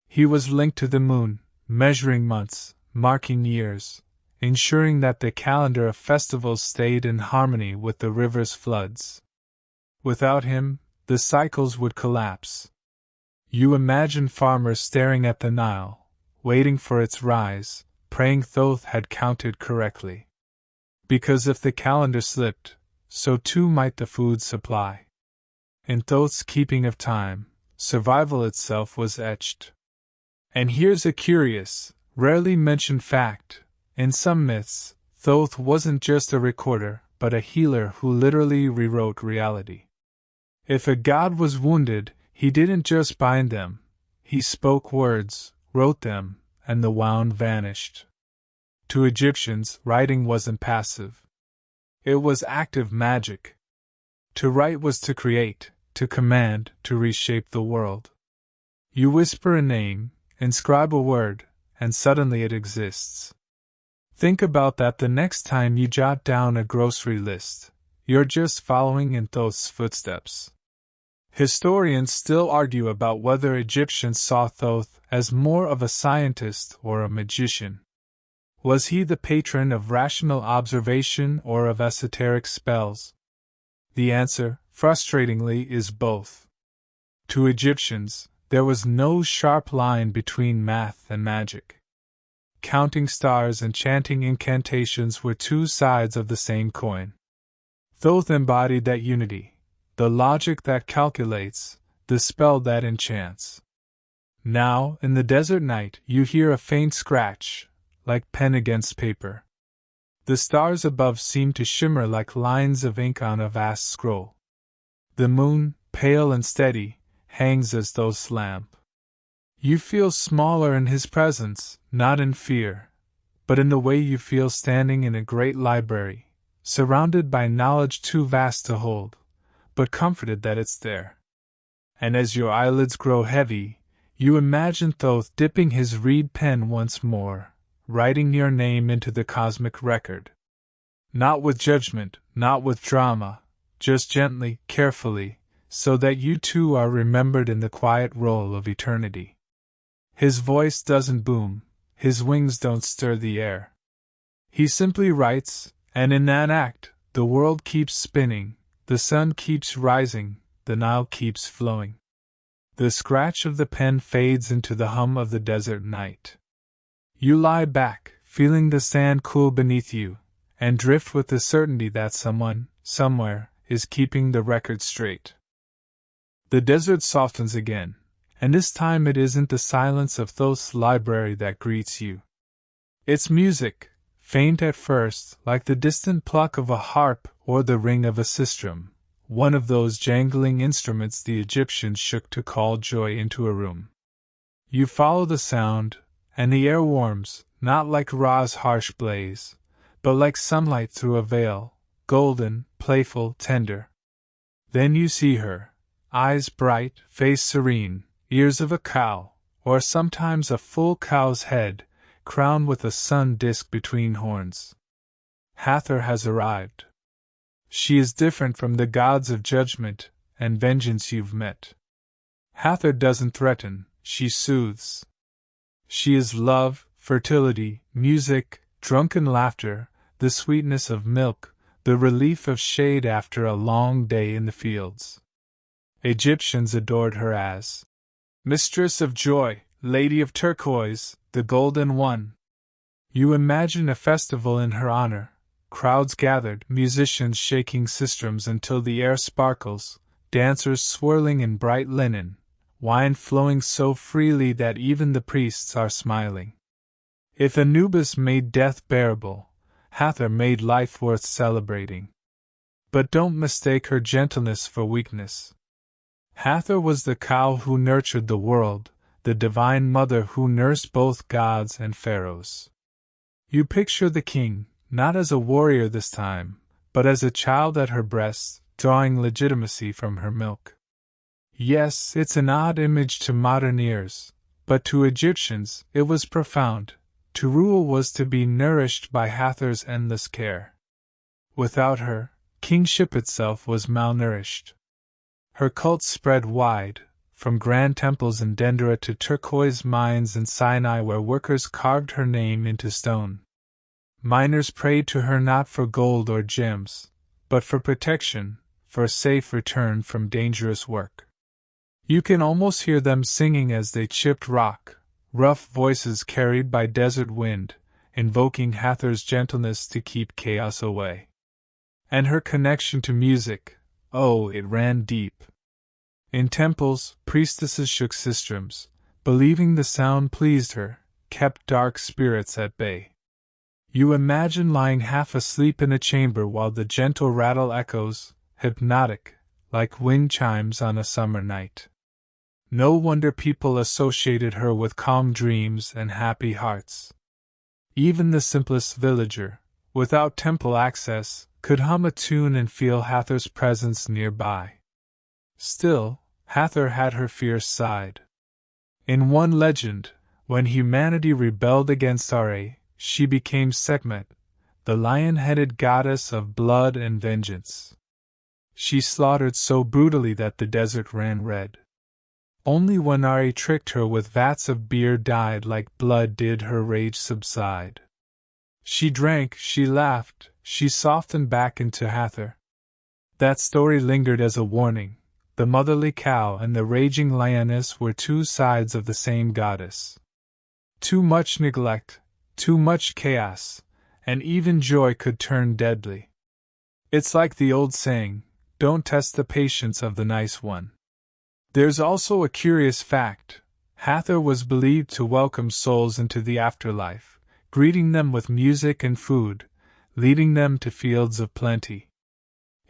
He was linked to the moon, measuring months, marking years, ensuring that the calendar of festivals stayed in harmony with the river's floods. Without him, the cycles would collapse. You imagine farmers staring at the Nile, waiting for its rise, praying Thoth had counted correctly. Because if the calendar slipped, so too might the food supply. In Thoth's keeping of time, survival itself was etched. And here's a curious, rarely mentioned fact. In some myths, Thoth wasn't just a recorder, but a healer who literally rewrote reality. If a god was wounded, he didn't just bind them, he spoke words, wrote them, and the wound vanished. To Egyptians, writing wasn't passive. It was active magic. To write was to create, to command, to reshape the world. You whisper a name, inscribe a word, and suddenly it exists. Think about that the next time you jot down a grocery list. You're just following in Thoth's footsteps. Historians still argue about whether Egyptians saw Thoth as more of a scientist or a magician. Was he the patron of rational observation or of esoteric spells? The answer, frustratingly, is both. To Egyptians, there was no sharp line between math and magic. Counting stars and chanting incantations were two sides of the same coin. Thoth embodied that unity, the logic that calculates, the spell that enchants. Now, in the desert night, you hear a faint scratch, like pen against paper. The stars above seem to shimmer like lines of ink on a vast scroll. The moon, pale and steady, hangs as though lamp. You feel smaller in his presence, not in fear, but in the way you feel standing in a great library, surrounded by knowledge too vast to hold, but comforted that it's there. And as your eyelids grow heavy, you imagine Thoth dipping his reed pen once more, writing your name into the cosmic record. Not with judgment, not with drama, just gently, carefully, so that you too are remembered in the quiet roll of eternity. His voice doesn't boom, his wings don't stir the air. He simply writes, and in that act, the world keeps spinning, the sun keeps rising, the Nile keeps flowing. The scratch of the pen fades into the hum of the desert night. You lie back, feeling the sand cool beneath you, and drift with the certainty that someone, somewhere, is keeping the record straight. The desert softens again, and this time it isn't the silence of Thoth's library that greets you. It's music, faint at first, like the distant pluck of a harp or the ring of a sistrum, one of those jangling instruments the Egyptians shook to call joy into a room. You follow the sound, and the air warms, not like Ra's harsh blaze, but like sunlight through a veil, golden, playful, tender. Then you see her, eyes bright, face serene, ears of a cow, or sometimes a full cow's head, crowned with a sun disk between horns. Hathor has arrived. She is different from the gods of judgment and vengeance you've met. Hathor doesn't threaten, she soothes. She is love, fertility, music, drunken laughter, the sweetness of milk, the relief of shade after a long day in the fields. Egyptians adored her as Mistress of Joy, Lady of Turquoise, the Golden One. You imagine a festival in her honor, crowds gathered, musicians shaking sistrums until the air sparkles, dancers swirling in bright linen, wine flowing so freely that even the priests are smiling. If Anubis made death bearable, Hathor made life worth celebrating. But don't mistake her gentleness for weakness. Hathor was the cow who nurtured the world, the divine mother who nursed both gods and pharaohs. You picture the king, not as a warrior this time, but as a child at her breast, drawing legitimacy from her milk. Yes, it's an odd image to modern ears, but to Egyptians it was profound. To rule was to be nourished by Hathor's endless care. Without her, kingship itself was malnourished. Her cult spread wide, from grand temples in Dendera to turquoise mines in Sinai where workers carved her name into stone. Miners prayed to her not for gold or gems, but for protection, for a safe return from dangerous work. You can almost hear them singing as they chipped rock, rough voices carried by desert wind, invoking Hathor's gentleness to keep chaos away. And her connection to music, oh, it ran deep. In temples, priestesses shook sistrums, believing the sound pleased her, kept dark spirits at bay. You imagine lying half asleep in a chamber while the gentle rattle echoes, hypnotic, like wind chimes on a summer night. No wonder people associated her with calm dreams and happy hearts. Even the simplest villager, without temple access, could hum a tune and feel Hathor's presence nearby. Still, Hathor had her fierce side. In one legend, when humanity rebelled against Ra, she became Sekhmet, the lion-headed goddess of blood and vengeance. She slaughtered so brutally that the desert ran red. Only when Ra tricked her with vats of beer dyed like blood did her rage subside. She drank, she laughed, she softened back into Hathor. That story lingered as a warning. The motherly cow and the raging lioness were two sides of the same goddess. Too much neglect, too much chaos, and even joy could turn deadly. It's like the old saying, don't test the patience of the nice one. There's also a curious fact. Hathor was believed to welcome souls into the afterlife, greeting them with music and food, leading them to fields of plenty.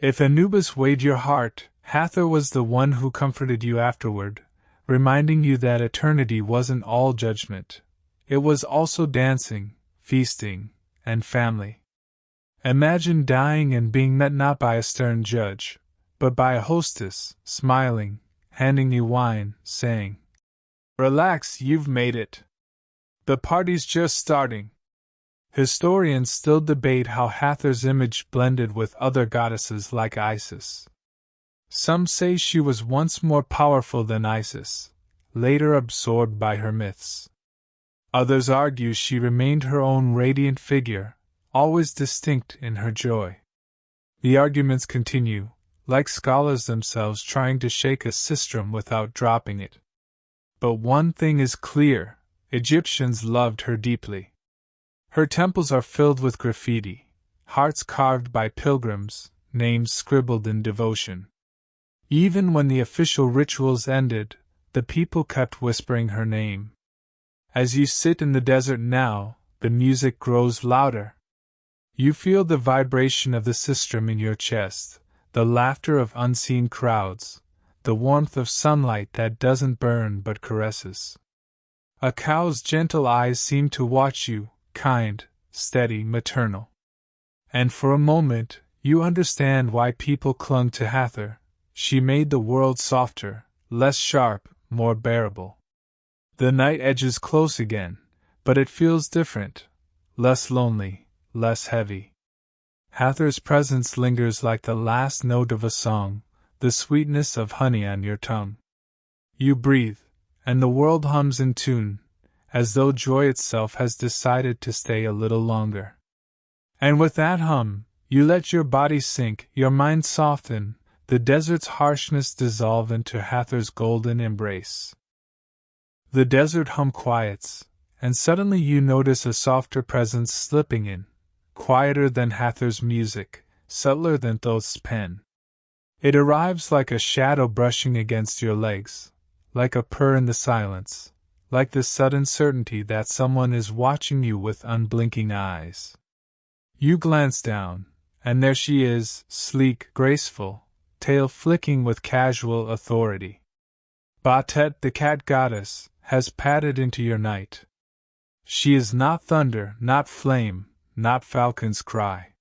If Anubis weighed your heart, Hathor was the one who comforted you afterward, reminding you that eternity wasn't all judgment. It was also dancing, feasting, and family. Imagine dying and being met not by a stern judge, but by a hostess, smiling, handing you wine, saying, "Relax, you've made it. The party's just starting." Historians still debate how Hathor's image blended with other goddesses like Isis. Some say she was once more powerful than Isis, later absorbed by her myths. Others argue she remained her own radiant figure, always distinct in her joy. The arguments continue, like scholars themselves trying to shake a sistrum without dropping it. But one thing is clear, Egyptians loved her deeply. Her temples are filled with graffiti, hearts carved by pilgrims, names scribbled in devotion. Even when the official rituals ended, the people kept whispering her name. As you sit in the desert now, the music grows louder. You feel the vibration of the sistrum in your chest, the laughter of unseen crowds, the warmth of sunlight that doesn't burn but caresses. A cow's gentle eyes seem to watch you, kind, steady, maternal. And for a moment, you understand why people clung to Hathor. She made the world softer, less sharp, more bearable. The night edges close again, but it feels different, less lonely, less heavy. Hathor's presence lingers like the last note of a song, the sweetness of honey on your tongue. You breathe, and the world hums in tune, as though joy itself has decided to stay a little longer. And with that hum, you let your body sink, your mind soften, the desert's harshness dissolve into Hathor's golden embrace. The desert hum quiets, and suddenly you notice a softer presence slipping in, quieter than Hathor's music, subtler than Thoth's pen. It arrives like a shadow brushing against your legs, like a purr in the silence, like the sudden certainty that someone is watching you with unblinking eyes. You glance down, and there she is, sleek, graceful, tail flicking with casual authority. Batet, the cat goddess, has padded into your night. She is not thunder, not flame, not falcon's cry.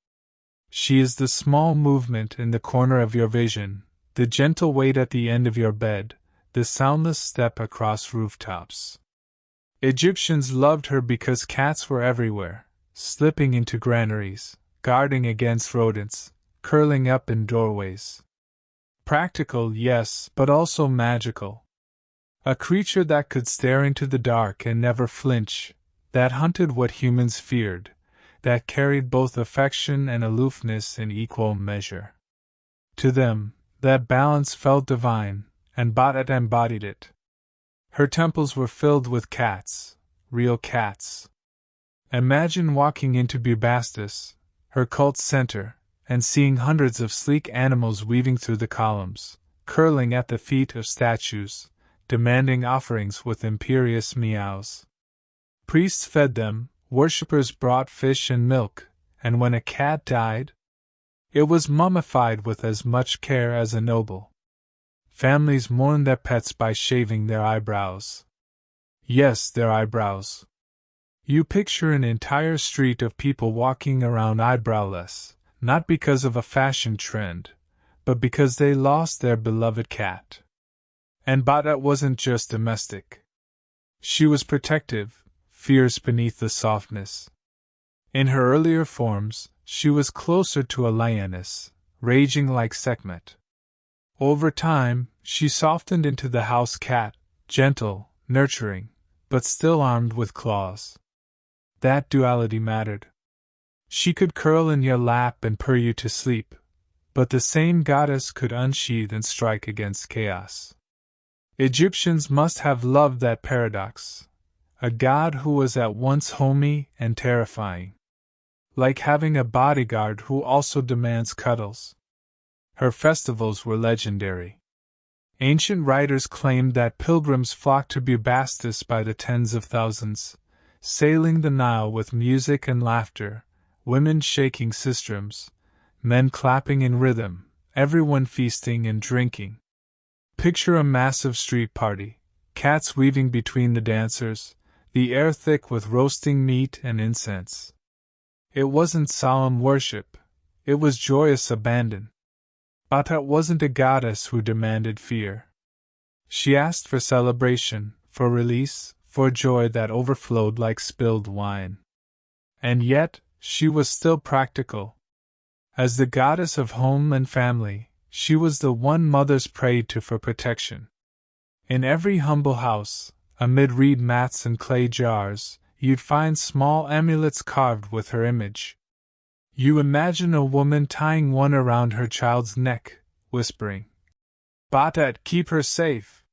She is the small movement in the corner of your vision, the gentle weight at the end of your bed, the soundless step across rooftops. Egyptians loved her because cats were everywhere, slipping into granaries, guarding against rodents, curling up in doorways. Practical, yes, but also magical. A creature that could stare into the dark and never flinch, that hunted what humans feared, that carried both affection and aloofness in equal measure. To them, that balance felt divine, and Baadat embodied it. Her temples were filled with cats, real cats. Imagine walking into Bubastis, her cult center, and seeing hundreds of sleek animals weaving through the columns, curling at the feet of statues, demanding offerings with imperious meows. Priests fed them, worshippers brought fish and milk, and when a cat died, it was mummified with as much care as a noble. Families mourned their pets by shaving their eyebrows. Yes, their eyebrows. You picture an entire street of people walking around eyebrowless, not because of a fashion trend, but because they lost their beloved cat. And Baadat wasn't just domestic. She was protective, fierce beneath the softness. In her earlier forms, she was closer to a lioness, raging like Sekhmet. Over time, she softened into the house cat, gentle, nurturing, but still armed with claws. That duality mattered. She could curl in your lap and purr you to sleep, but the same goddess could unsheathe and strike against chaos. Egyptians must have loved that paradox, a god who was at once homey and terrifying. Like having a bodyguard who also demands cuddles. Her festivals were legendary. Ancient writers claimed that pilgrims flocked to Bubastis by the tens of thousands, sailing the Nile with music and laughter, women shaking sistrums, men clapping in rhythm, everyone feasting and drinking. Picture a massive street party, cats weaving between the dancers, the air thick with roasting meat and incense. It wasn't solemn worship, it was joyous abandon. Baadat wasn't a goddess who demanded fear. She asked for celebration, for release, for joy that overflowed like spilled wine. And yet, she was still practical. As the goddess of home and family, she was the one mothers prayed to for protection. In every humble house, amid reed mats and clay jars, you'd find small amulets carved with her image. You imagine a woman tying one around her child's neck, whispering, "Baadat, keep her safe."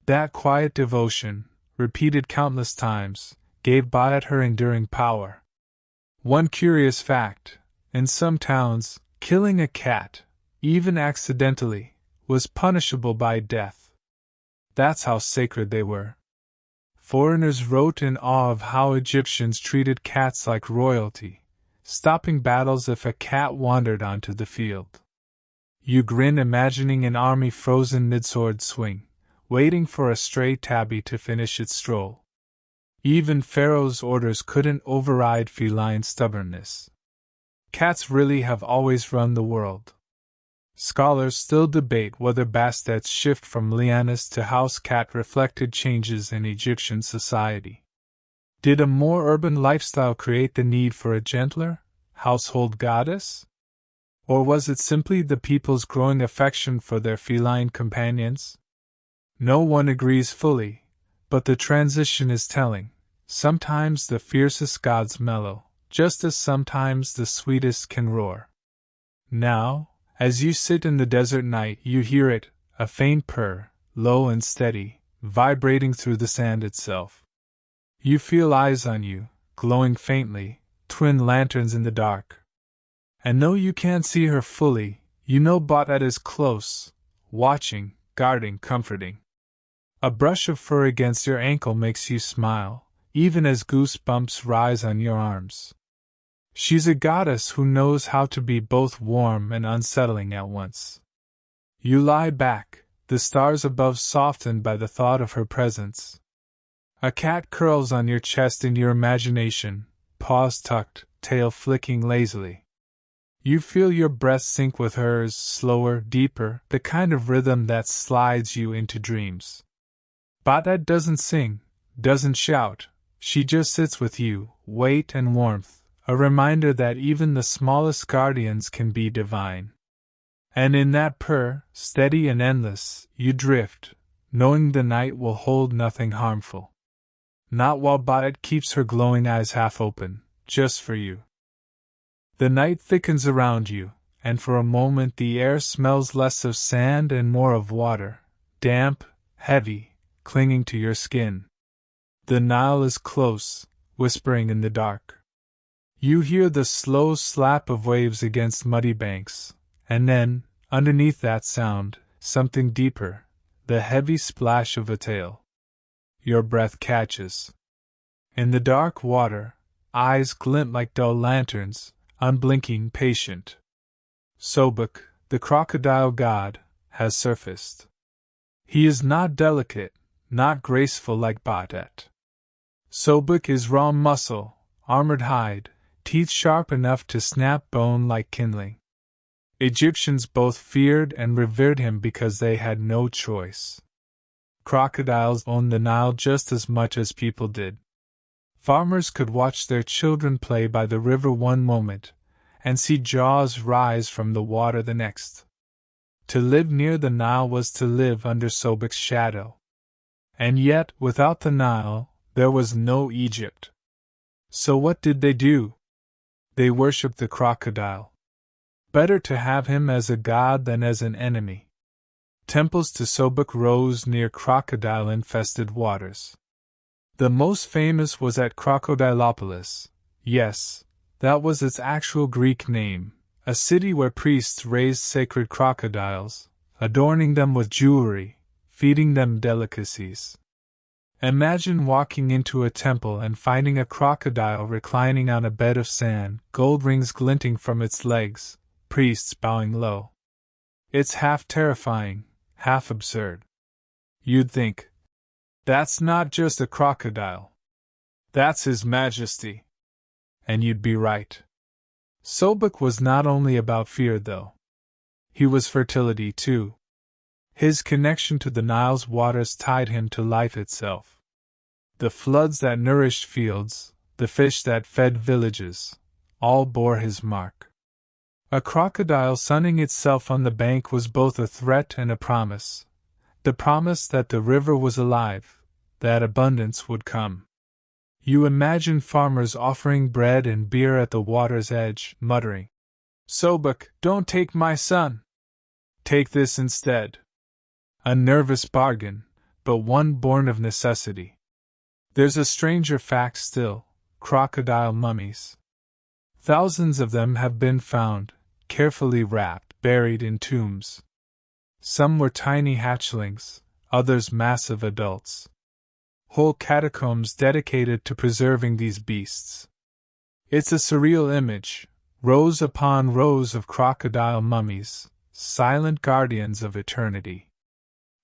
That quiet devotion, repeated countless times, gave Baadat her enduring power. One curious fact: in some towns, killing a cat, even accidentally, was punishable by death. That's how sacred they were. Foreigners wrote in awe of how Egyptians treated cats like royalty, stopping battles if a cat wandered onto the field. You grin imagining an army frozen mid-sword swing, waiting for a stray tabby to finish its stroll. Even Pharaoh's orders couldn't override feline stubbornness. Cats really have always run the world. Scholars still debate whether Bastet's shift from lianas to house cat reflected changes in Egyptian society. Did a more urban lifestyle create the need for a gentler, household goddess? Or was it simply the people's growing affection for their feline companions? No one agrees fully, but the transition is telling. Sometimes the fiercest gods mellow, just as sometimes the sweetest can roar. Now, as you sit in the desert night, you hear it, a faint purr, low and steady, vibrating through the sand itself. You feel eyes on you, glowing faintly, twin lanterns in the dark. And though you can't see her fully, you know Baadat is close, watching, guarding, comforting. A brush of fur against your ankle makes you smile, even as goosebumps rise on your arms. She's a goddess who knows how to be both warm and unsettling at once. You lie back, the stars above softened by the thought of her presence. A cat curls on your chest in your imagination, paws tucked, tail flicking lazily. You feel your breath sync with hers, slower, deeper, the kind of rhythm that slides you into dreams. Batet doesn't sing, doesn't shout, she just sits with you, weight and warmth, a reminder that even the smallest guardians can be divine. And in that purr, steady and endless, you drift, knowing the night will hold nothing harmful. Not while Batet keeps her glowing eyes half open, just for you. The night thickens around you, and for a moment the air smells less of sand and more of water, damp, heavy, clinging to your skin. The Nile is close, whispering in the dark. You hear the slow slap of waves against muddy banks, and then, underneath that sound, something deeper, the heavy splash of a tail. Your breath catches. In the dark water, eyes glint like dull lanterns, unblinking, patient. Sobek, the crocodile god, has surfaced. He is not delicate, not graceful like Batet. Sobek is raw muscle, armored hide, teeth sharp enough to snap bone like kindling. Egyptians both feared and revered him because they had no choice. Crocodiles owned the Nile just as much as people did. Farmers could watch their children play by the river one moment, and see jaws rise from the water the next. To live near the Nile was to live under Sobek's shadow. And yet, without the Nile, there was no Egypt. So what did they do? They worshipped the crocodile. Better to have him as a god than as an enemy. Temples to Sobek rose near crocodile-infested waters. The most famous was at Crocodilopolis. Yes, that was its actual Greek name, a city where priests raised sacred crocodiles, adorning them with jewelry, feeding them delicacies. Imagine walking into a temple and finding a crocodile reclining on a bed of sand, gold rings glinting from its legs, priests bowing low. It's half terrifying, half absurd. You'd think, that's not just a crocodile. That's His Majesty. And you'd be right. Sobek was not only about fear, though. He was fertility, too. His connection to the Nile's waters tied him to life itself. The floods that nourished fields, the fish that fed villages, all bore his mark. A crocodile sunning itself on the bank was both a threat and a promise. The promise that the river was alive, that abundance would come. You imagine farmers offering bread and beer at the water's edge, muttering, "Sobek, don't take my son. Take this instead." A nervous bargain, but one born of necessity. There's a stranger fact still: crocodile mummies. Thousands of them have been found, carefully wrapped, buried in tombs. Some were tiny hatchlings, others massive adults. Whole catacombs dedicated to preserving these beasts. It's a surreal image, rows upon rows of crocodile mummies, silent guardians of eternity.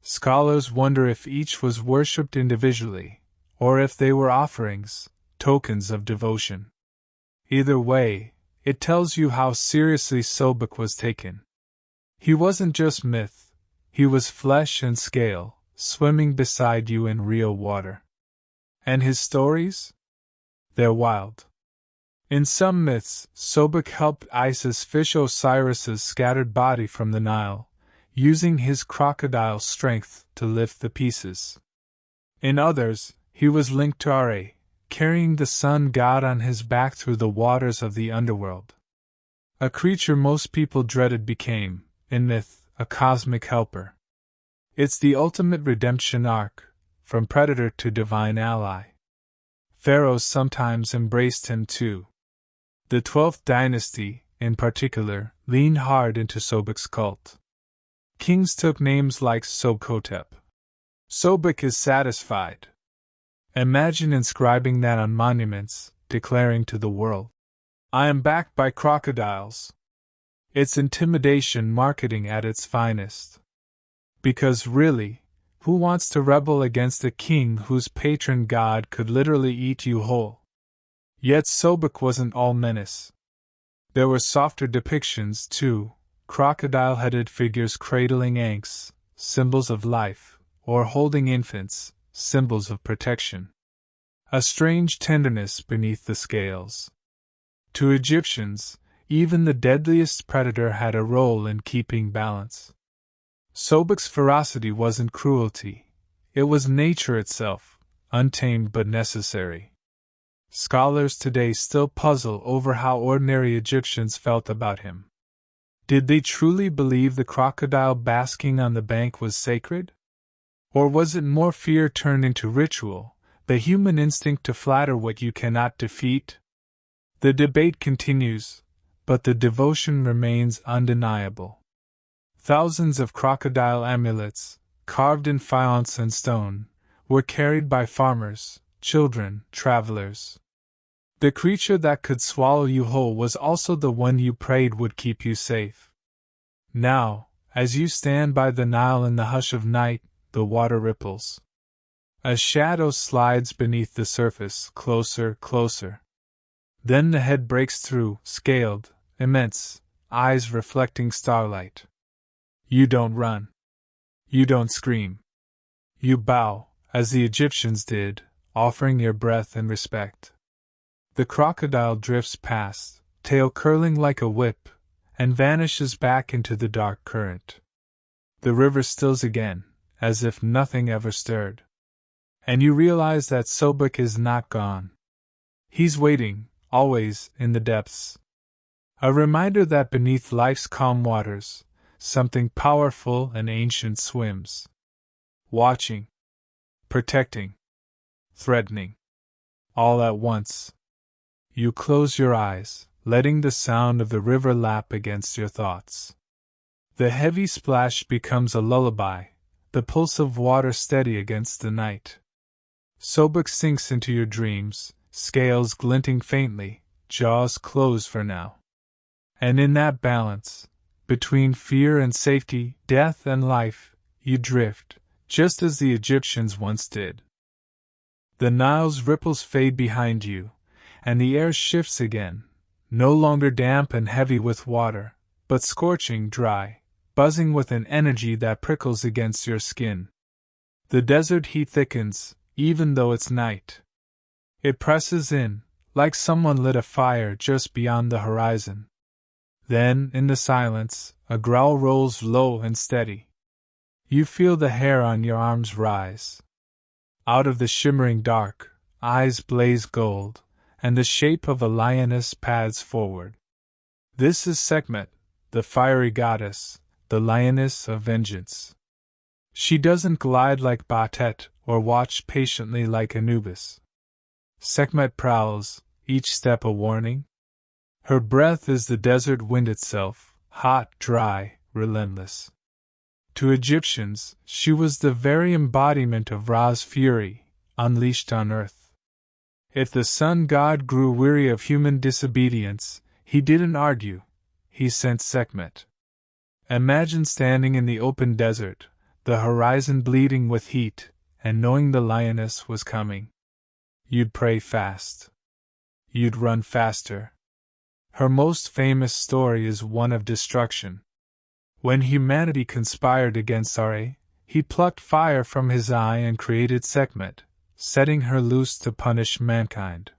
Scholars wonder if each was worshipped individually, or if they were offerings, tokens of devotion. Either way, it tells you how seriously Sobek was taken. He wasn't just myth, he was flesh and scale, swimming beside you in real water. And his stories? They're wild. In some myths, Sobek helped Isis fish Osiris's scattered body from the Nile, using his crocodile strength to lift the pieces. In others, he was linked to Ra, carrying the sun god on his back through the waters of the underworld. A creature most people dreaded became, in myth, a cosmic helper. It's the ultimate redemption arc, from predator to divine ally. Pharaohs sometimes embraced him too. The 12th dynasty, in particular, leaned hard into Sobek's cult. Kings took names like Sobkhotep. Sobek is satisfied. Imagine inscribing that on monuments, declaring to the world, "I am backed by crocodiles." It's intimidation marketing at its finest. Because really, who wants to rebel against a king whose patron god could literally eat you whole? Yet Sobek wasn't all menace. There were softer depictions, too, crocodile-headed figures cradling ankhs, symbols of life, or holding infants, symbols of protection. A strange tenderness beneath the scales. To Egyptians, even the deadliest predator had a role in keeping balance. Sobek's ferocity wasn't cruelty, it was nature itself, untamed but necessary. Scholars today still puzzle over how ordinary Egyptians felt about him. Did they truly believe the crocodile basking on the bank was sacred? Or was it more fear turned into ritual, the human instinct to flatter what you cannot defeat? The debate continues, but the devotion remains undeniable. Thousands of crocodile amulets, carved in faience and stone, were carried by farmers, children, travelers. The creature that could swallow you whole was also the one you prayed would keep you safe. Now, as you stand by the Nile in the hush of night, the water ripples. A shadow slides beneath the surface, closer, closer. Then the head breaks through, scaled, immense, eyes reflecting starlight. You don't run. You don't scream. You bow, as the Egyptians did, offering your breath and respect. The crocodile drifts past, tail curling like a whip, and vanishes back into the dark current. The river stills again, as if nothing ever stirred. And you realize that Sobek is not gone. He's waiting, always, in the depths. A reminder that beneath life's calm waters, something powerful and ancient swims. Watching. Protecting. Threatening. All at once. You close your eyes, letting the sound of the river lap against your thoughts. The heavy splash becomes a lullaby, the pulse of water steady against the night. Sobek sinks into your dreams, scales glinting faintly, jaws closed for now. And in that balance, between fear and safety, death and life, you drift, just as the Egyptians once did. The Nile's ripples fade behind you, and the air shifts again, no longer damp and heavy with water, but scorching dry, buzzing with an energy that prickles against your skin. The desert heat thickens, even though it's night. It presses in, like someone lit a fire just beyond the horizon. Then, in the silence, a growl rolls low and steady. You feel the hair on your arms rise. Out of the shimmering dark, eyes blaze gold, and the shape of a lioness pads forward. This is Sekhmet, the fiery goddess, the lioness of vengeance. She doesn't glide like Batet or watch patiently like Anubis. Sekhmet prowls, each step a warning. Her breath is the desert wind itself, hot, dry, relentless. To Egyptians, she was the very embodiment of Ra's fury, unleashed on earth. If the sun god grew weary of human disobedience, he didn't argue, he sent Sekhmet. Imagine standing in the open desert, the horizon bleeding with heat, and knowing the lioness was coming. You'd pray fast. You'd run faster. Her most famous story is one of destruction. When humanity conspired against Ra, he plucked fire from his eye and created Sekhmet, setting her loose to punish mankind.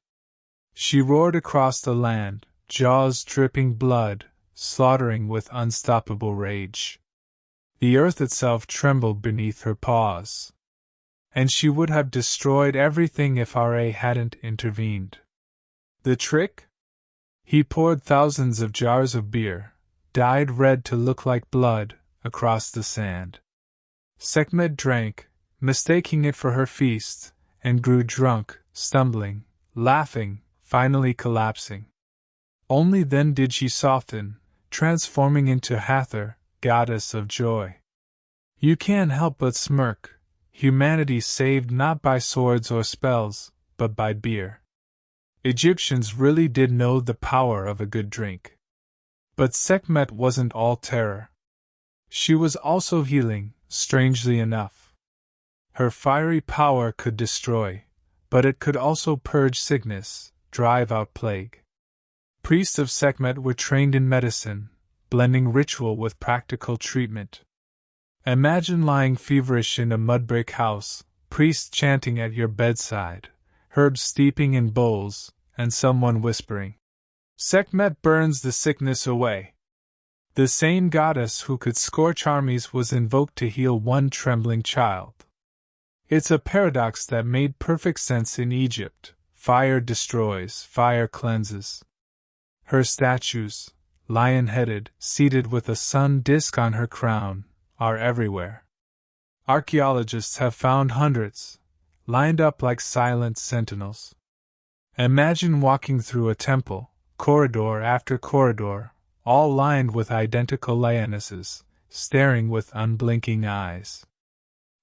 She roared across the land, jaws dripping blood, slaughtering with unstoppable rage. The earth itself trembled beneath her paws. And she would have destroyed everything if Ra hadn't intervened. The trick? He poured thousands of jars of beer, dyed red to look like blood, across the sand. Sekhmet drank, mistaking it for her feast, and grew drunk, stumbling, laughing, finally collapsing. Only then did she soften, transforming into Hathor, goddess of joy. You can't help but smirk, humanity saved not by swords or spells, but by beer. Egyptians really did know the power of a good drink. But Sekhmet wasn't all terror. She was also healing, strangely enough. Her fiery power could destroy, but it could also purge sickness, drive out plague. Priests of Sekhmet were trained in medicine, blending ritual with practical treatment. Imagine lying feverish in a mud-brick house, priests chanting at your bedside, herbs steeping in bowls, and someone whispering, "Sekhmet burns the sickness away." The same goddess who could scorch armies was invoked to heal one trembling child. It's a paradox that made perfect sense in Egypt. Fire destroys, fire cleanses. Her statues, lion-headed, seated with a sun disk on her crown, are everywhere. Archaeologists have found hundreds, lined up like silent sentinels. Imagine walking through a temple, corridor after corridor, all lined with identical lionesses, staring with unblinking eyes.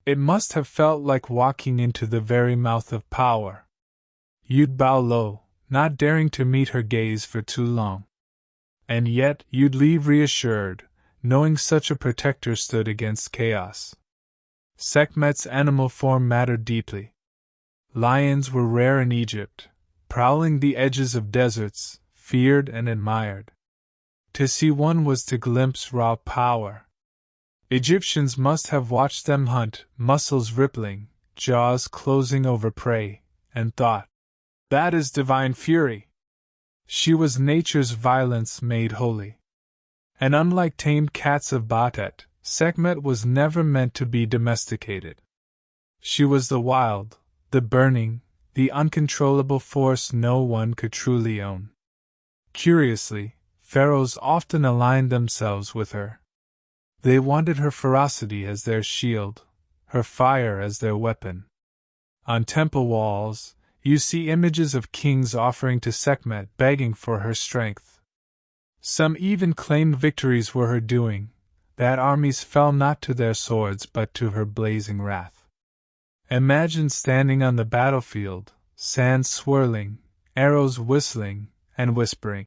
It must have felt like walking into the very mouth of power. You'd bow low, not daring to meet her gaze for too long. And yet you'd leave reassured, knowing such a protector stood against chaos. Sekhmet's animal form mattered deeply. Lions were rare in Egypt, prowling the edges of deserts, feared and admired. To see one was to glimpse raw power. Egyptians must have watched them hunt, muscles rippling, jaws closing over prey, and thought, "That is divine fury." She was nature's violence made holy. And unlike tamed cats of Batet, Sekhmet was never meant to be domesticated. She was the wild, the burning, the uncontrollable force no one could truly own. Curiously, pharaohs often aligned themselves with her. They wanted her ferocity as their shield, her fire as their weapon. On temple walls, you see images of kings offering to Sekhmet, begging for her strength. Some even claimed victories were her doing, that armies fell not to their swords but to her blazing wrath. Imagine standing on the battlefield, sand swirling, arrows whistling, and whispering,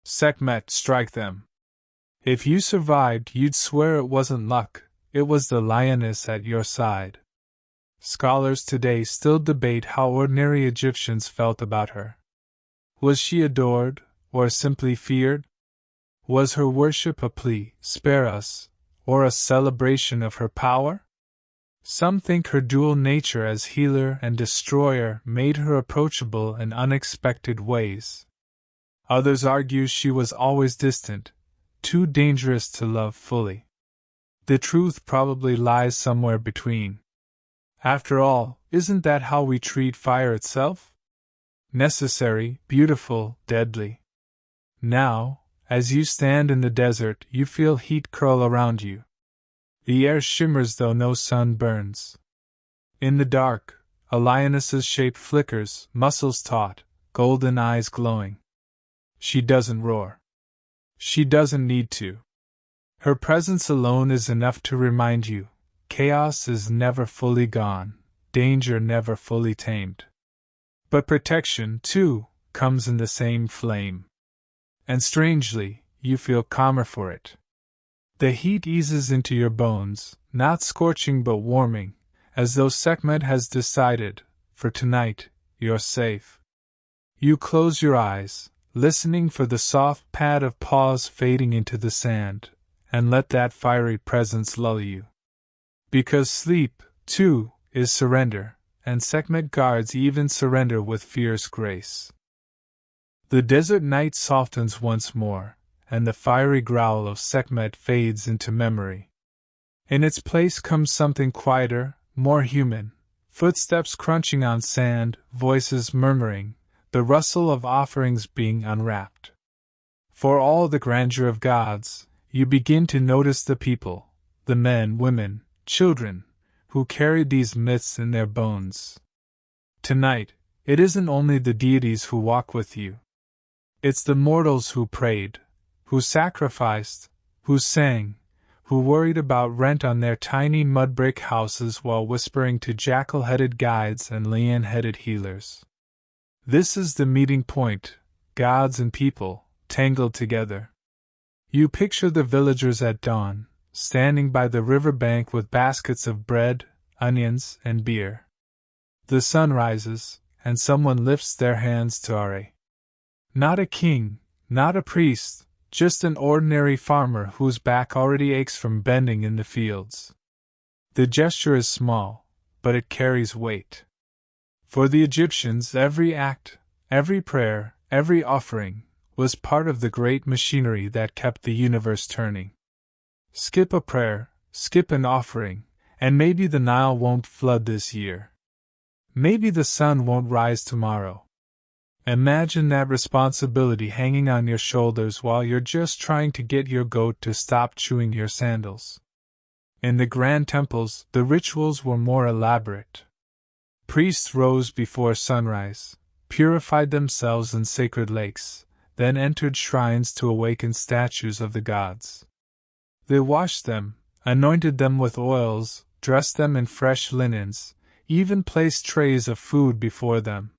"Sekhmet, strike them." If you survived, you'd swear it wasn't luck, it was the lioness at your side. Scholars today still debate how ordinary Egyptians felt about her. Was she adored, or simply feared? Was her worship a plea, "Spare us," or a celebration of her power? Some think her dual nature as healer and destroyer made her approachable in unexpected ways. Others argue she was always distant, too dangerous to love fully. The truth probably lies somewhere between. After all, isn't that how we treat fire itself? Necessary, beautiful, deadly. Now, as you stand in the desert, you feel heat curl around you. The air shimmers though no sun burns. In the dark, a lioness's shape flickers, muscles taut, golden eyes glowing. She doesn't roar. She doesn't need to. Her presence alone is enough to remind you, chaos is never fully gone, danger never fully tamed. But protection, too, comes in the same flame. And strangely, you feel calmer for it. The heat eases into your bones, not scorching but warming, as though Sekhmet has decided, for tonight, you're safe. You close your eyes, listening for the soft pad of paws fading into the sand, and let that fiery presence lull you. Because sleep, too, is surrender, and Sekhmet guards even surrender with fierce grace. The desert night softens once more, and the fiery growl of Sekhmet fades into memory. In its place comes something quieter, more human, footsteps crunching on sand, voices murmuring, the rustle of offerings being unwrapped. For all the grandeur of gods, you begin to notice the people, the men, women, children, who carried these myths in their bones. Tonight, it isn't only the deities who walk with you. It's the mortals who prayed, who sacrificed, who sang, who worried about rent on their tiny mud-brick houses while whispering to jackal-headed guides and lion-headed healers. This is the meeting point, gods and people, tangled together. You picture the villagers at dawn, standing by the river bank with baskets of bread, onions, and beer. The sun rises, and someone lifts their hands to Are. Not a king, Not a priest, just an ordinary farmer whose back already aches from bending in the fields. The gesture is small, but it carries weight. For the Egyptians, every act, every prayer, every offering, was part of the great machinery that kept the universe turning. Skip a prayer, skip an offering, and maybe the Nile won't flood this year. Maybe the sun won't rise tomorrow. Imagine that responsibility hanging on your shoulders while you're just trying to get your goat to stop chewing your sandals. In the grand temples, the rituals were more elaborate. Priests rose before sunrise, purified themselves in sacred lakes, then entered shrines to awaken statues of the gods. They washed them, anointed them with oils, dressed them in fresh linens, even placed trays of food before them.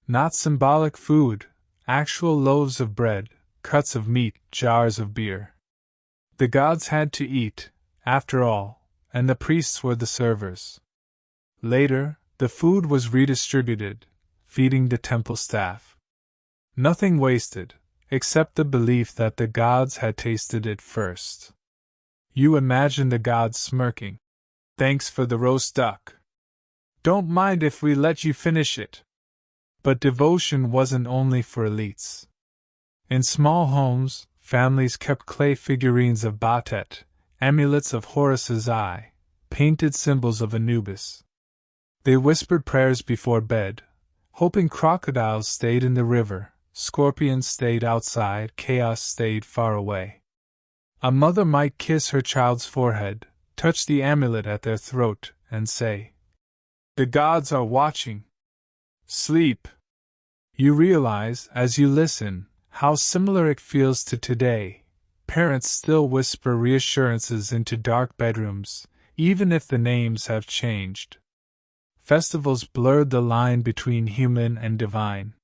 Not symbolic food, actual loaves of bread, cuts of meat, jars of beer. The gods had to eat, after all, and the priests were the servers. Later, the food was redistributed, feeding the temple staff. Nothing wasted, except the belief that the gods had tasted it first. You imagine the gods smirking. Thanks for the roast duck. Don't mind if we let you finish it. But devotion wasn't only for elites. In small homes, families kept clay figurines of Batet, amulets of Horus's eye, painted symbols of Anubis. They whispered prayers before bed, hoping crocodiles stayed in the river, scorpions stayed outside, chaos stayed far away. A mother might kiss her child's forehead, touch the amulet at their throat, and say, "The gods are watching. Sleep." You realize, as you listen, how similar it feels to today. Parents still whisper reassurances into dark bedrooms, even if the names have changed. Festivals blurred the line between human and divine.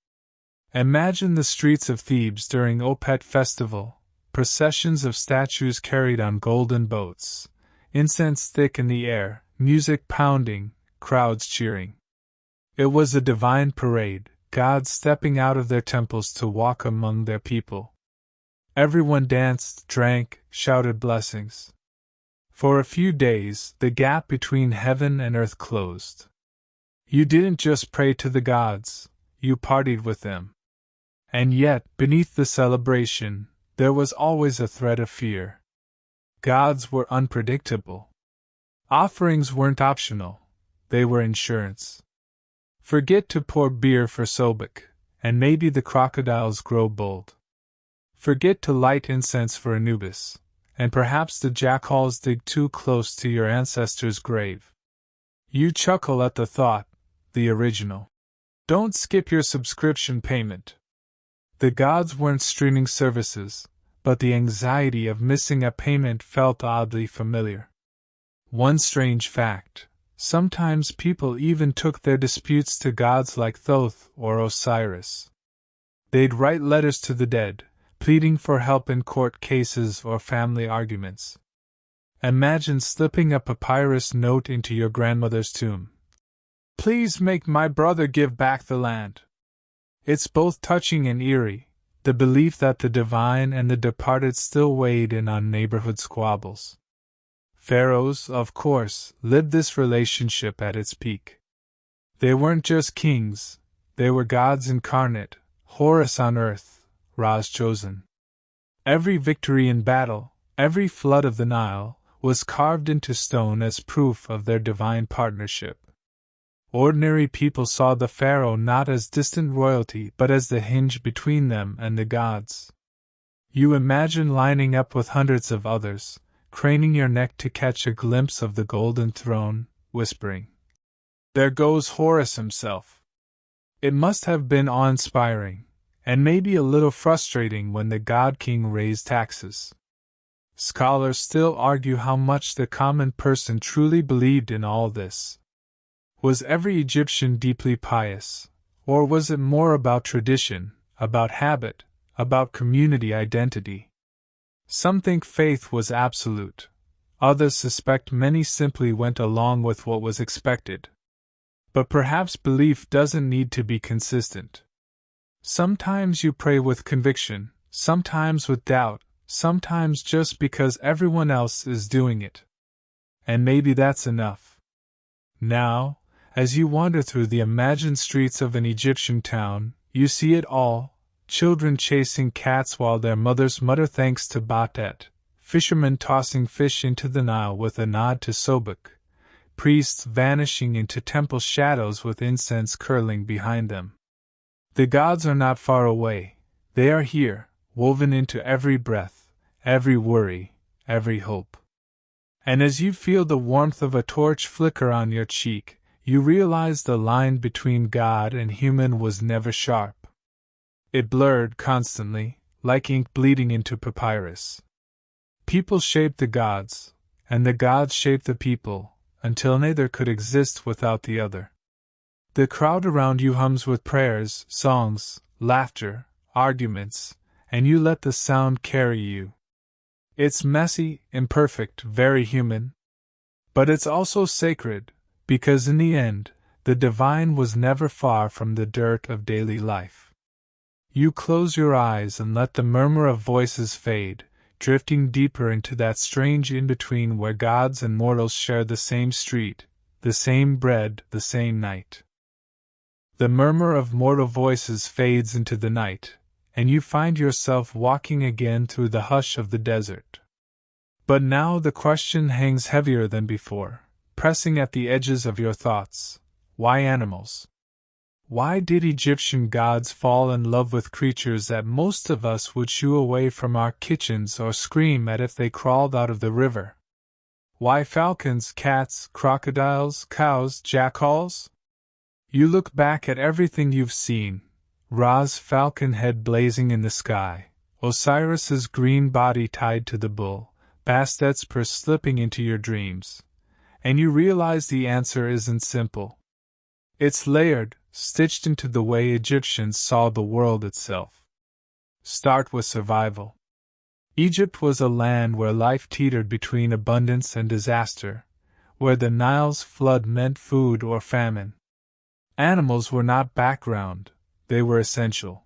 Imagine the streets of Thebes during Opet festival, processions of statues carried on golden boats, incense thick in the air, music pounding, crowds cheering. It was a divine parade, gods stepping out of their temples to walk among their people. Everyone danced, drank, shouted blessings. For a few days, the gap between heaven and earth closed. You didn't just pray to the gods, you partied with them. And yet, beneath the celebration, there was always a thread of fear. Gods were unpredictable. Offerings weren't optional, they were insurance. Forget to pour beer for Sobek, and maybe the crocodiles grow bold. Forget to light incense for Anubis, and perhaps the jackals dig too close to your ancestor's grave. You chuckle at the thought, the original. Don't skip your subscription payment. The gods weren't streaming services, but the anxiety of missing a payment felt oddly familiar. One strange fact: sometimes people even took their disputes to gods like Thoth or Osiris. They'd write letters to the dead, pleading for help in court cases or family arguments. Imagine slipping a papyrus note into your grandmother's tomb. "Please make my brother give back the land." It's both touching and eerie, the belief that the divine and the departed still weighed in on neighborhood squabbles. Pharaohs, of course, lived this relationship at its peak. They weren't just kings, they were gods incarnate, Horus on earth, Ra's chosen. Every victory in battle, every flood of the Nile, was carved into stone as proof of their divine partnership. Ordinary people saw the pharaoh not as distant royalty but as the hinge between them and the gods. You imagine lining up with hundreds of others, craning your neck to catch a glimpse of the golden throne, whispering, "There goes Horus himself." It must have been awe-inspiring, and maybe a little frustrating when the god-king raised taxes. Scholars still argue how much the common person truly believed in all this. Was every Egyptian deeply pious, or was it more about tradition, about habit, about community identity? Some think faith was absolute, others suspect many simply went along with what was expected. But perhaps belief doesn't need to be consistent. Sometimes you pray with conviction, sometimes with doubt, sometimes just because everyone else is doing it. And maybe that's enough. Now, as you wander through the imagined streets of an Egyptian town, you see it all: children chasing cats while their mothers mutter thanks to Batet, fishermen tossing fish into the Nile with a nod to Sobek, priests vanishing into temple shadows with incense curling behind them. The gods are not far away, they are here, woven into every breath, every worry, every hope. And as you feel the warmth of a torch flicker on your cheek, you realize the line between God and human was never sharp. It blurred constantly, like ink bleeding into papyrus. People shaped the gods, and the gods shaped the people, until neither could exist without the other. The crowd around you hums with prayers, songs, laughter, arguments, and you let the sound carry you. It's messy, imperfect, very human. But it's also sacred, because in the end, the divine was never far from the dirt of daily life. You close your eyes and let the murmur of voices fade, drifting deeper into that strange in-between where gods and mortals share the same street, the same bread, the same night. The murmur of mortal voices fades into the night, and you find yourself walking again through the hush of the desert. But now the question hangs heavier than before, pressing at the edges of your thoughts. Why animals? Why did Egyptian gods fall in love with creatures that most of us would shoo away from our kitchens or scream at if they crawled out of the river? Why falcons, cats, crocodiles, cows, jackals? You look back at everything you've seen: Ra's falcon head blazing in the sky, Osiris's green body tied to the bull, Bastet's purse slipping into your dreams. And you realize the answer isn't simple. It's layered, stitched into the way Egyptians saw the world itself. Start with survival. Egypt was a land where life teetered between abundance and disaster, where the Nile's flood meant food or famine. Animals were not background, they were essential.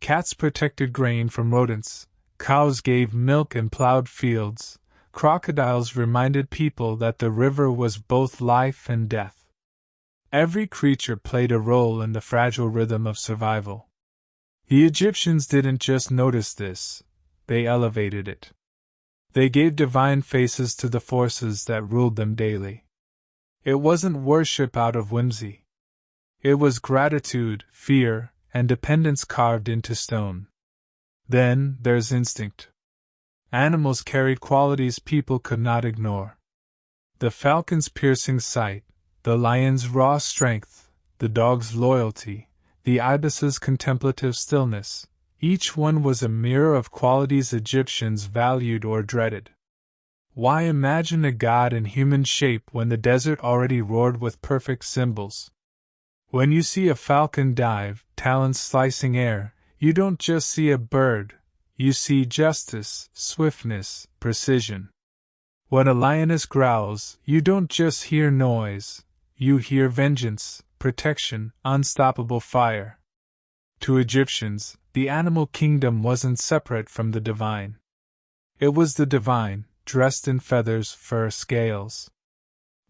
Cats protected grain from rodents, cows gave milk and plowed fields, crocodiles reminded people that the river was both life and death. Every creature played a role in the fragile rhythm of survival. The Egyptians didn't just notice this, they elevated it. They gave divine faces to the forces that ruled them daily. It wasn't worship out of whimsy. It was gratitude, fear, and dependence carved into stone. Then there's instinct. Animals carried qualities people could not ignore. The falcon's piercing sight, the lion's raw strength, the dog's loyalty, the ibis's contemplative stillness, each one was a mirror of qualities Egyptians valued or dreaded. Why imagine a god in human shape when the desert already roared with perfect symbols? When you see a falcon dive, talons slicing air, you don't just see a bird, you see justice, swiftness, precision. When a lioness growls, you don't just hear noise, you hear vengeance, protection, unstoppable fire. To Egyptians, the animal kingdom wasn't separate from the divine. It was the divine, dressed in feathers, fur, scales.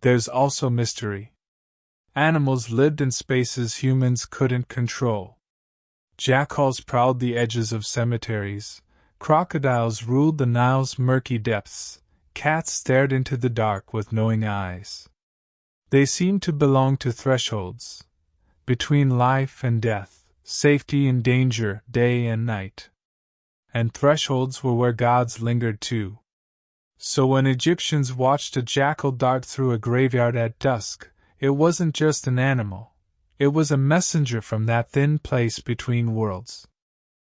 There's also mystery. Animals lived in spaces humans couldn't control. Jackals prowled the edges of cemeteries, crocodiles ruled the Nile's murky depths, cats stared into the dark with knowing eyes. They seemed to belong to thresholds, between life and death, safety and danger, day and night. And thresholds were where gods lingered too. So when Egyptians watched a jackal dart through a graveyard at dusk, it wasn't just an animal. It was a messenger from that thin place between worlds.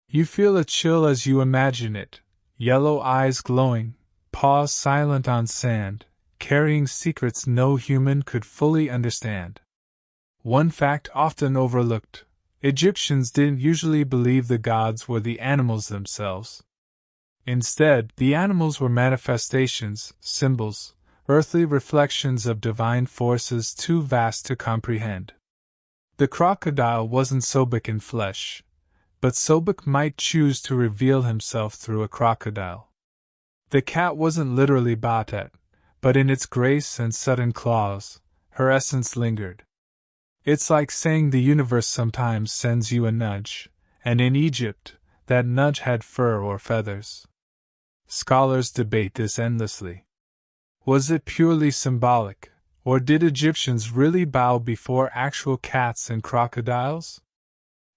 You feel a chill as you imagine it, yellow eyes glowing, paws silent on sand, carrying secrets no human could fully understand. One fact often overlooked: Egyptians didn't usually believe the gods were the animals themselves. Instead, the animals were manifestations, symbols, earthly reflections of divine forces too vast to comprehend. The crocodile wasn't Sobek in flesh, but Sobek might choose to reveal himself through a crocodile. The cat wasn't literally Batet, but in its grace and sudden claws, her essence lingered. It's like saying the universe sometimes sends you a nudge, and in Egypt, that nudge had fur or feathers. Scholars debate this endlessly. Was it purely symbolic, or did Egyptians really bow before actual cats and crocodiles?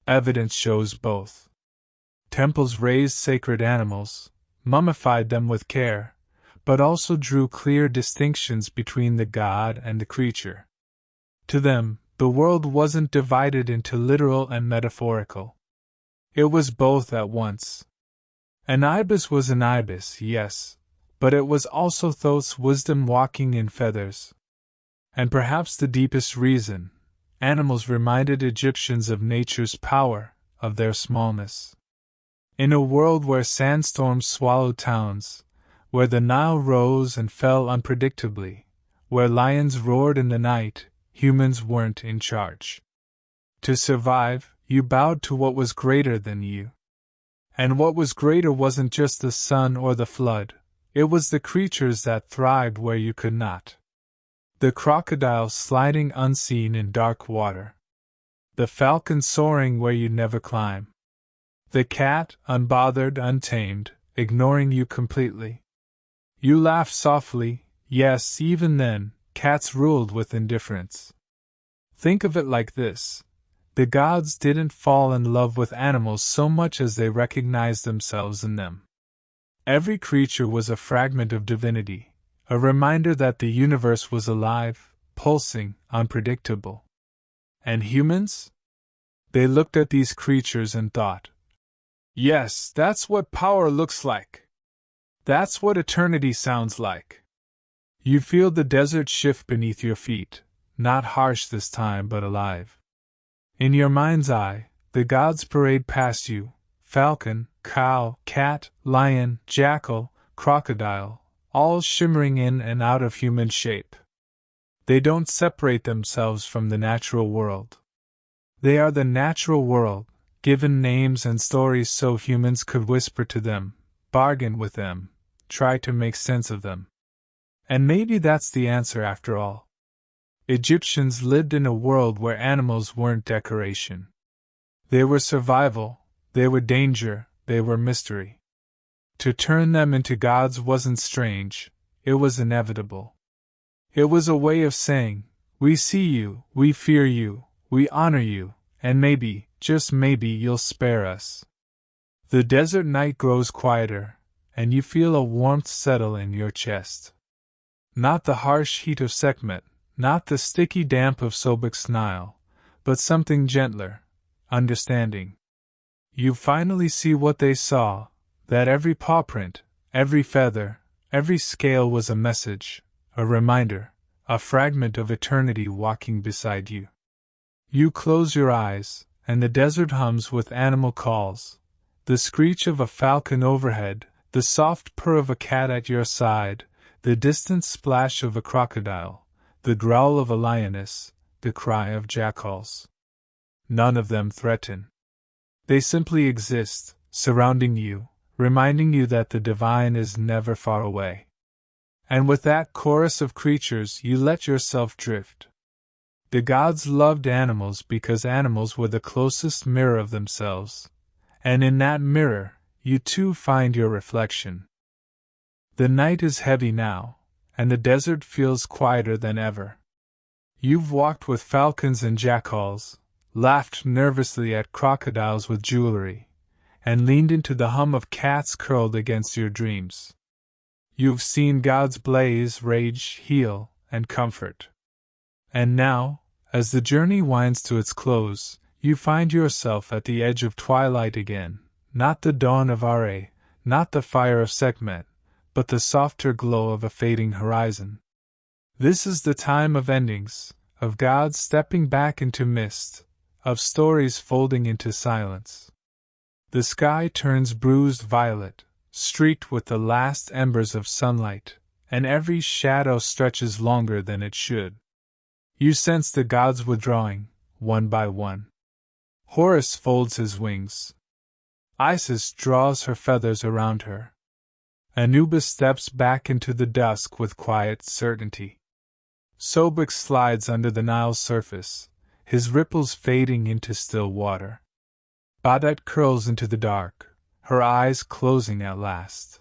Evidence shows both. Temples raised sacred animals, mummified them with care, but also drew clear distinctions between the god and the creature. To them, the world wasn't divided into literal and metaphorical. It was both at once. An ibis was an ibis, yes, but it was also Thoth's wisdom walking in feathers. And perhaps the deepest reason, animals reminded Egyptians of nature's power, of their smallness. In a world where sandstorms swallowed towns, where the Nile rose and fell unpredictably, where lions roared in the night, humans weren't in charge. To survive, you bowed to what was greater than you. And what was greater wasn't just the sun or the flood, it was the creatures that thrived where you could not. The crocodile sliding unseen in dark water. The falcon soaring where you'd never climb. The cat, unbothered, untamed, ignoring you completely. You laughed softly, yes, even then, cats ruled with indifference. Think of it like this. The gods didn't fall in love with animals so much as they recognized themselves in them. Every creature was a fragment of divinity, a reminder that the universe was alive, pulsing, unpredictable. And humans? They looked at these creatures and thought, yes, that's what power looks like. That's what eternity sounds like. You feel the desert shift beneath your feet, not harsh this time but alive. In your mind's eye, the gods parade past you, falcon, cow, cat, lion, jackal, crocodile, all shimmering in and out of human shape. They don't separate themselves from the natural world. They are the natural world, given names and stories so humans could whisper to them, bargain with them, try to make sense of them. And maybe that's the answer after all. Egyptians lived in a world where animals weren't decoration. They were survival, they were danger, they were mystery. To turn them into gods wasn't strange, it was inevitable. It was a way of saying, we see you, we fear you, we honor you, and maybe, just maybe you'll spare us. The desert night grows quieter, and you feel a warmth settle in your chest. Not the harsh heat of Sekhmet, not the sticky damp of Sobek's Nile, but something gentler, understanding. You finally see what they saw, that every paw print, every feather, every scale was a message, a reminder, a fragment of eternity walking beside you. You close your eyes, and the desert hums with animal calls, the screech of a falcon overhead, the soft purr of a cat at your side, the distant splash of a crocodile, the growl of a lioness, the cry of jackals. None of them threaten. They simply exist, surrounding you, reminding you that the divine is never far away. And with that chorus of creatures you let yourself drift. The gods loved animals because animals were the closest mirror of themselves, and in that mirror, you too find your reflection. The night is heavy now, and the desert feels quieter than ever. You've walked with falcons and jackals, laughed nervously at crocodiles with jewelry, and leaned into the hum of cats curled against your dreams. You've seen gods blaze, rage, heal, and comfort. And now, as the journey winds to its close, you find yourself at the edge of twilight again, not the dawn of Are, not the fire of Sekhmet, but the softer glow of a fading horizon. This is the time of endings, of gods stepping back into mist, of stories folding into silence. The sky turns bruised violet, streaked with the last embers of sunlight, and every shadow stretches longer than it should. You sense the gods withdrawing, one by one. Horus folds his wings, Isis draws her feathers around her. Anubis steps back into the dusk with quiet certainty. Sobek slides under the Nile's surface, his ripples fading into still water. Badat curls into the dark, her eyes closing at last.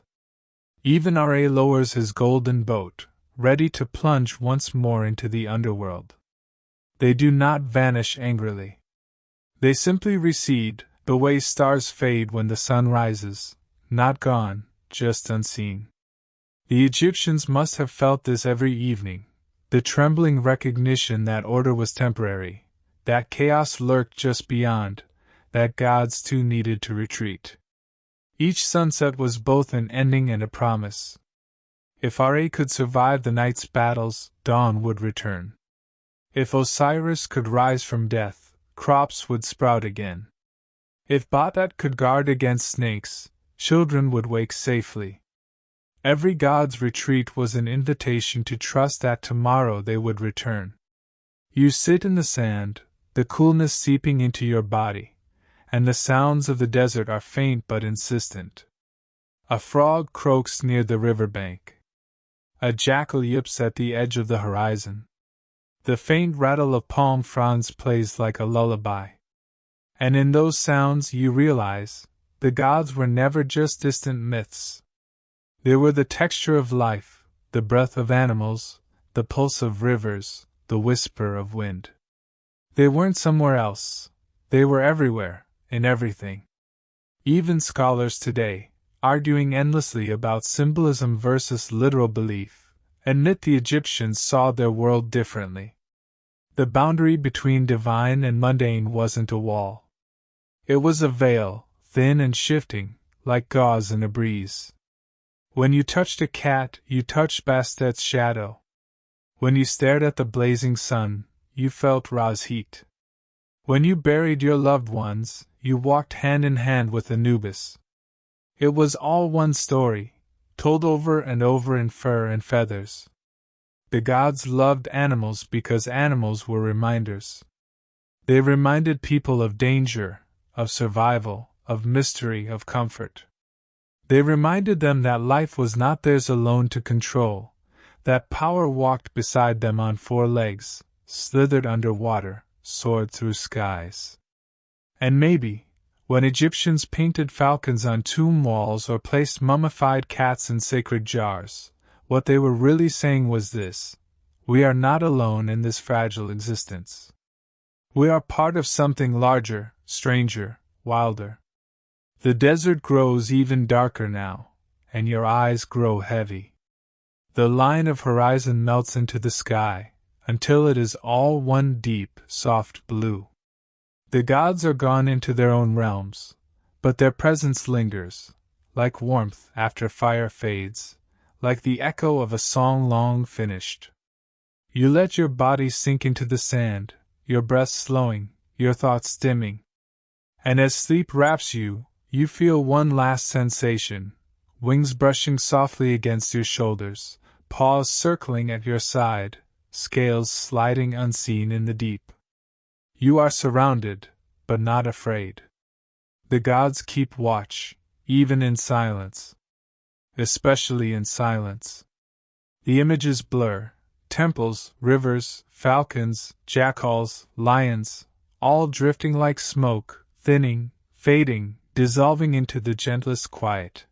Even Ra lowers his golden boat, ready to plunge once more into the underworld. They do not vanish angrily. They simply recede, the way stars fade when the sun rises, not gone, just unseen. The Egyptians must have felt this every evening, the trembling recognition that order was temporary, that chaos lurked just beyond, that gods too needed to retreat. Each sunset was both an ending and a promise. If Ra could survive the night's battles, dawn would return. If Osiris could rise from death, crops would sprout again. If Batat could guard against snakes, children would wake safely. Every god's retreat was an invitation to trust that tomorrow they would return. You sit in the sand, the coolness seeping into your body, and the sounds of the desert are faint but insistent. A frog croaks near the riverbank. A jackal yips at the edge of the horizon. The faint rattle of palm fronds plays like a lullaby. And in those sounds you realize, the gods were never just distant myths. They were the texture of life, the breath of animals, the pulse of rivers, the whisper of wind. They weren't somewhere else, they were everywhere, in everything. Even scholars today, arguing endlessly about symbolism versus literal belief, admit the Egyptians saw their world differently. The boundary between divine and mundane wasn't a wall. It was a veil, thin and shifting, like gauze in a breeze. When you touched a cat, you touched Bastet's shadow. When you stared at the blazing sun, you felt Ra's heat. When you buried your loved ones, you walked hand in hand with Anubis. It was all one story, told over and over in fur and feathers. The gods loved animals because animals were reminders. They reminded people of danger, of survival, of mystery, of comfort. They reminded them that life was not theirs alone to control, that power walked beside them on four legs, slithered under water, soared through skies. And maybe, when Egyptians painted falcons on tomb walls or placed mummified cats in sacred jars, what they were really saying was this: we are not alone in this fragile existence. We are part of something larger, stranger, wilder. The desert grows even darker now, and your eyes grow heavy. The line of horizon melts into the sky, until it is all one deep, soft blue. The gods are gone into their own realms, but their presence lingers, like warmth after fire fades, like the echo of a song long finished. You let your body sink into the sand, your breath slowing, your thoughts dimming. And as sleep wraps you, you feel one last sensation, wings brushing softly against your shoulders, paws circling at your side, scales sliding unseen in the deep. You are surrounded, but not afraid. The gods keep watch, even in silence. Especially in silence. The images blur, temples, rivers, falcons, jackals, lions, all drifting like smoke, thinning, fading, dissolving into the gentlest quiet.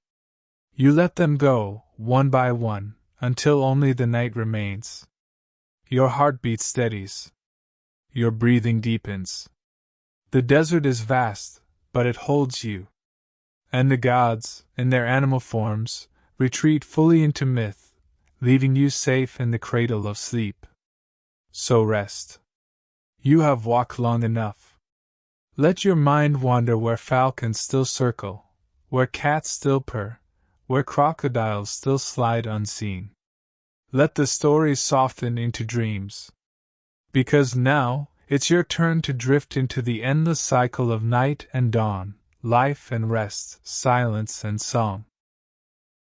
You let them go, one by one, until only the night remains. Your heartbeat steadies. Your breathing deepens. The desert is vast, but it holds you. And the gods, in their animal forms, retreat fully into myth, leaving you safe in the cradle of sleep. So rest. You have walked long enough. Let your mind wander where falcons still circle, where cats still purr, where crocodiles still slide unseen. Let the stories soften into dreams. Because now, it's your turn to drift into the endless cycle of night and dawn, life and rest, silence and song.